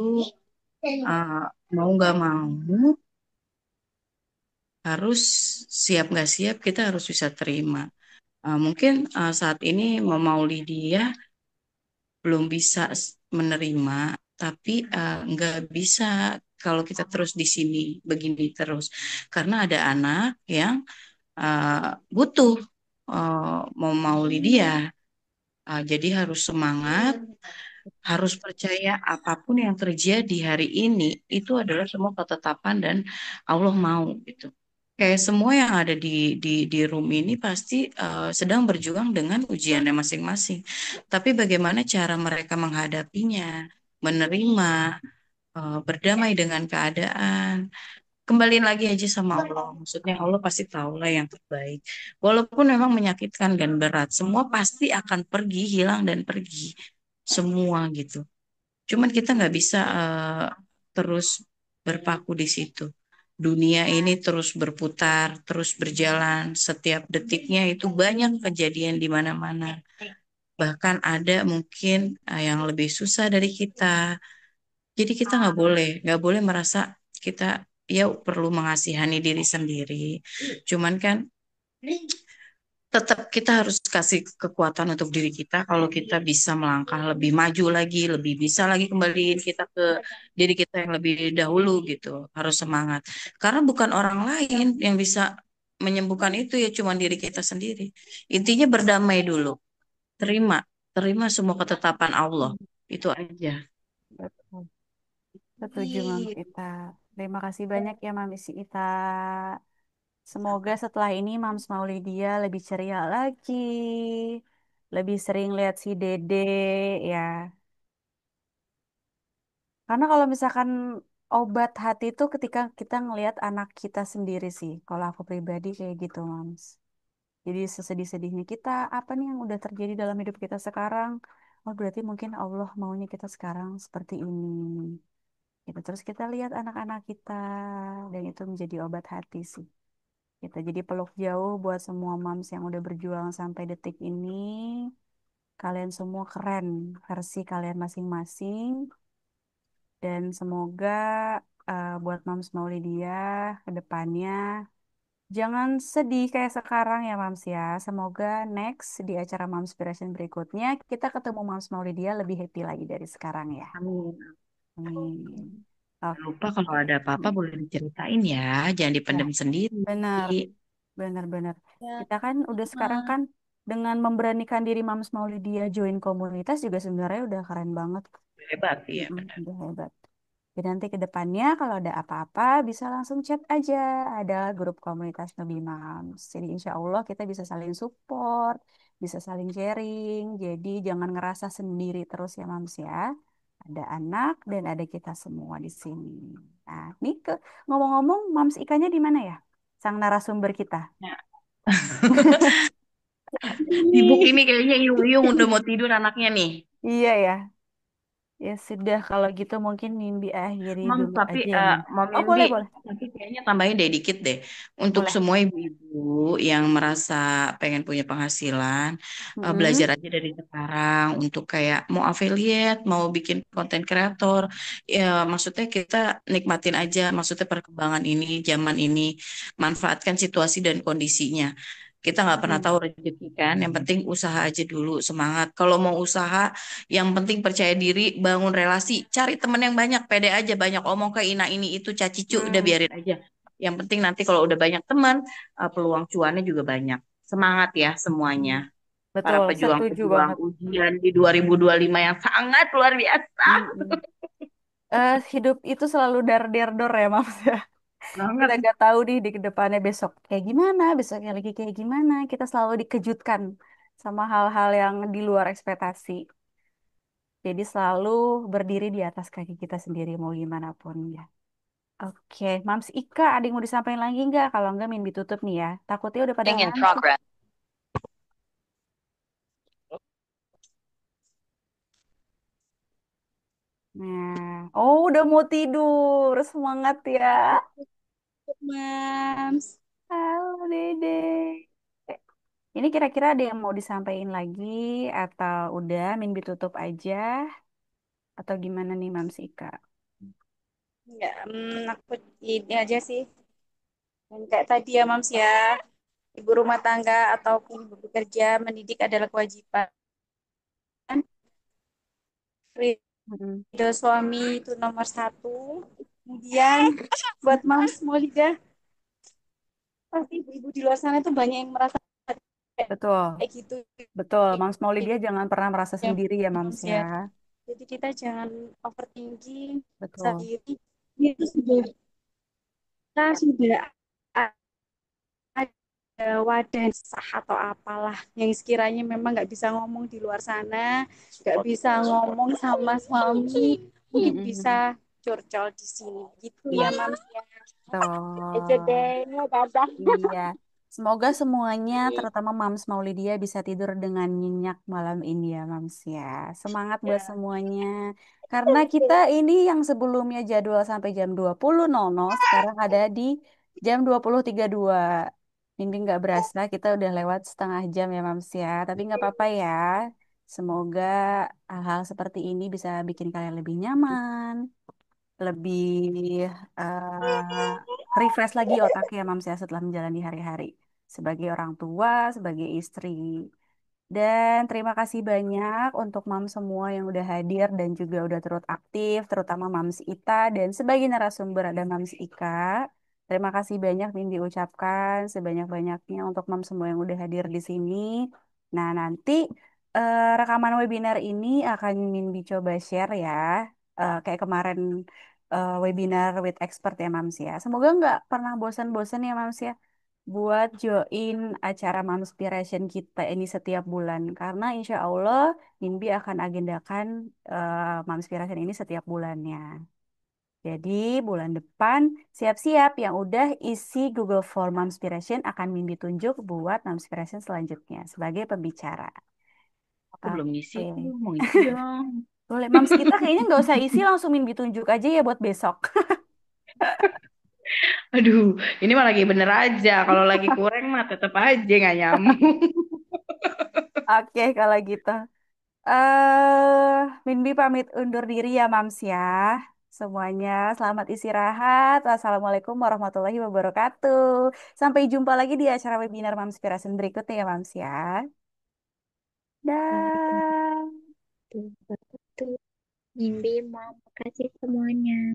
uh, mau nggak mau harus siap nggak siap kita harus bisa terima. Mungkin saat ini Mama Lydia belum bisa menerima, tapi nggak bisa kalau kita terus di sini begini terus, karena ada anak yang butuh mau mau Lydia. Jadi harus semangat, harus percaya apapun yang terjadi hari ini itu adalah semua ketetapan dan Allah mau gitu. Kayak semua yang ada di room ini pasti sedang berjuang dengan ujiannya masing-masing. Tapi bagaimana cara mereka menghadapinya, menerima, berdamai dengan keadaan. Kembali lagi aja sama Allah. Maksudnya Allah pasti tahu lah yang terbaik. Walaupun memang menyakitkan dan berat, semua pasti akan pergi, hilang dan pergi. Semua gitu. Cuman kita nggak bisa terus berpaku di situ. Dunia ini terus berputar, terus berjalan. Setiap detiknya itu banyak kejadian di mana-mana. Bahkan ada mungkin yang lebih susah dari kita. Jadi kita nggak boleh merasa kita ya perlu mengasihani diri sendiri. Cuman kan tetap kita harus kasih kekuatan untuk diri kita kalau kita bisa melangkah lebih maju lagi, lebih bisa lagi kembaliin kita ke diri kita yang lebih dahulu gitu. Harus semangat. Karena bukan orang lain yang bisa menyembuhkan itu ya cuma diri kita sendiri. Intinya berdamai dulu. Terima, terima semua ketetapan Allah. Itu aja. Betul. Setuju, Mams Ita. Terima kasih banyak ya, Mams Ita. Semoga setelah ini Mams Maulidia lebih ceria lagi, lebih sering lihat si Dede ya. Karena kalau misalkan obat hati itu ketika kita ngelihat anak kita sendiri sih. Kalau aku pribadi kayak gitu, Mams. Jadi sesedih-sedihnya kita, apa nih yang udah terjadi dalam hidup kita sekarang? Oh, berarti mungkin Allah maunya kita sekarang seperti ini. Gitu. Terus kita lihat anak-anak kita, dan itu menjadi obat hati sih. Kita jadi peluk jauh buat semua moms yang udah berjuang sampai detik ini. Kalian semua keren, versi kalian masing-masing. Dan semoga buat moms Maulidia ke depannya jangan sedih kayak sekarang ya Mams ya. Semoga next di acara Momspiration berikutnya kita ketemu Mams Maulidia lebih happy lagi dari sekarang ya. Amin. Amin. Jangan lupa kalau Oke. ada apa-apa Hmm. boleh diceritain ya, jangan Ya, dipendam sendiri. benar, benar-benar. Ya, Kita kan udah sekarang Ma. kan dengan memberanikan diri Mams Maulidia join komunitas juga sebenarnya udah keren banget. Hebat ya, Mm-mm, benar. udah hebat. Jadi nanti ke depannya kalau ada apa-apa bisa langsung chat aja. Ada grup komunitas Nabi Moms. Jadi insya Allah kita bisa saling support, bisa saling sharing. Jadi jangan ngerasa sendiri terus ya Moms ya. Ada anak dan ada kita semua di sini. Nah, nih ngomong-ngomong, Moms Ikanya di mana ya? Sang narasumber kita. Ya. Sibuk Ini. ini kayaknya Yung udah mau tidur anaknya nih. Iya ya. Ya sudah kalau gitu mungkin Nindi akhiri Mam, dulu tapi aja ya Moms. Mam Oh Indi, boleh boleh. tapi kayaknya tambahin deh dikit deh. Untuk Boleh. semua ibu-ibu yang merasa pengen punya penghasilan, Mm-mm. belajar aja dari sekarang untuk kayak mau affiliate, mau bikin konten kreator, ya maksudnya kita nikmatin aja, maksudnya perkembangan ini, zaman ini, manfaatkan situasi dan kondisinya. Kita nggak pernah Mm. tahu rezeki kan, yang penting usaha aja dulu, semangat. Kalau mau usaha, yang penting percaya diri, bangun relasi, cari temen yang banyak, pede aja, banyak omong ke ina ini itu cacicu, udah Hmm. biarin aja. Yang penting nanti kalau udah banyak teman, peluang cuannya juga banyak. Semangat ya semuanya, Hmm. para Betul, setuju pejuang-pejuang banget. ujian di 2025 yang sangat luar biasa. Mm-mm. Hidup itu selalu dar-der-dor ya, Mas ya. Kita Banget. gak tahu nih di kedepannya besok kayak gimana, besoknya lagi kayak gimana. Kita selalu dikejutkan sama hal-hal yang di luar ekspektasi. Jadi selalu berdiri di atas kaki kita sendiri mau gimana pun ya. Oke, Mams Ika, ada yang mau disampaikan lagi nggak? Kalau nggak, Min ditutup nih ya. Takutnya udah pada In ngantuk. progress. Nah, oh udah mau tidur. Semangat ya. Mams. Halo Dede. Eh, Ini kira-kira ada yang mau disampaikan lagi atau udah Min ditutup aja atau gimana nih Mams Ika? Enggak, aku ini aja sih. Dan kayak tadi ya, Mams ya, ibu rumah tangga ataupun ibu bekerja, mendidik adalah kewajiban. Mm-mm. Ridho suami itu nomor satu. Kemudian buat Mams Maulida, pasti ibu-ibu di luar sana itu banyak yang merasa Betul, kayak gitu betul. Mams Maulidia jangan pernah merasa ya, sendiri ya Mams Mams ya. ya. Jadi kita jangan overthinking Betul. sendiri. Itu sudah kita sudah ada wadah sah atau apalah yang sekiranya memang nggak bisa ngomong di luar sana, nggak bisa ngomong sama suami, mungkin bisa Mm-mm. curcol di sini gitu ya, Iya, Mams ya. Aja betul. deh, dadah. Iya. Semoga semuanya, terutama Mams Maulidia, bisa tidur dengan nyenyak malam ini ya, Mams ya. Semangat buat Ya. semuanya. Karena kita ini yang sebelumnya jadwal sampai jam 20.00, sekarang ada di jam 20.32. Mimpi nggak berasa, kita udah lewat setengah jam ya, Mams ya. Tapi nggak apa-apa ya. Semoga hal-hal seperti ini bisa bikin kalian lebih nyaman, lebih refresh lagi otaknya Mams ya setelah menjalani hari-hari sebagai orang tua, sebagai istri. Dan terima kasih banyak untuk Mams semua yang udah hadir dan juga udah turut aktif, terutama Mams Ita dan sebagai narasumber ada Mams Ika. Terima kasih banyak yang diucapkan sebanyak-banyaknya untuk Mams semua yang udah hadir di sini. Nah, nanti rekaman webinar ini akan Mimbi coba share ya. Kayak kemarin webinar with expert ya Mams ya. Semoga nggak pernah bosan-bosan ya Mams ya buat join acara Mamspiration kita ini setiap bulan. Karena insya Allah Mimbi akan agendakan Mamspiration ini setiap bulannya. Jadi bulan depan siap-siap yang udah isi Google Form Mamspiration akan Mimbi tunjuk buat Mamspiration selanjutnya sebagai pembicara. Aku belum ngisi Oke. tuh, mau isi dong. Boleh, Mams kita kayaknya nggak usah isi langsung Mimbi tunjuk aja ya buat besok. Aduh, ini mah lagi bener aja. Kalau lagi kurang mah tetep aja nggak nyambung. Oke, kalau gitu. Minbi pamit undur diri ya, Mams ya. Semuanya selamat istirahat. Wassalamualaikum warahmatullahi wabarakatuh. Sampai jumpa lagi di acara webinar Mamspirasen berikutnya ya, Mams ya. Waalaikumsalam Dah. warahmatullahi wabarakatuh. Mimpi mau kasih semuanya.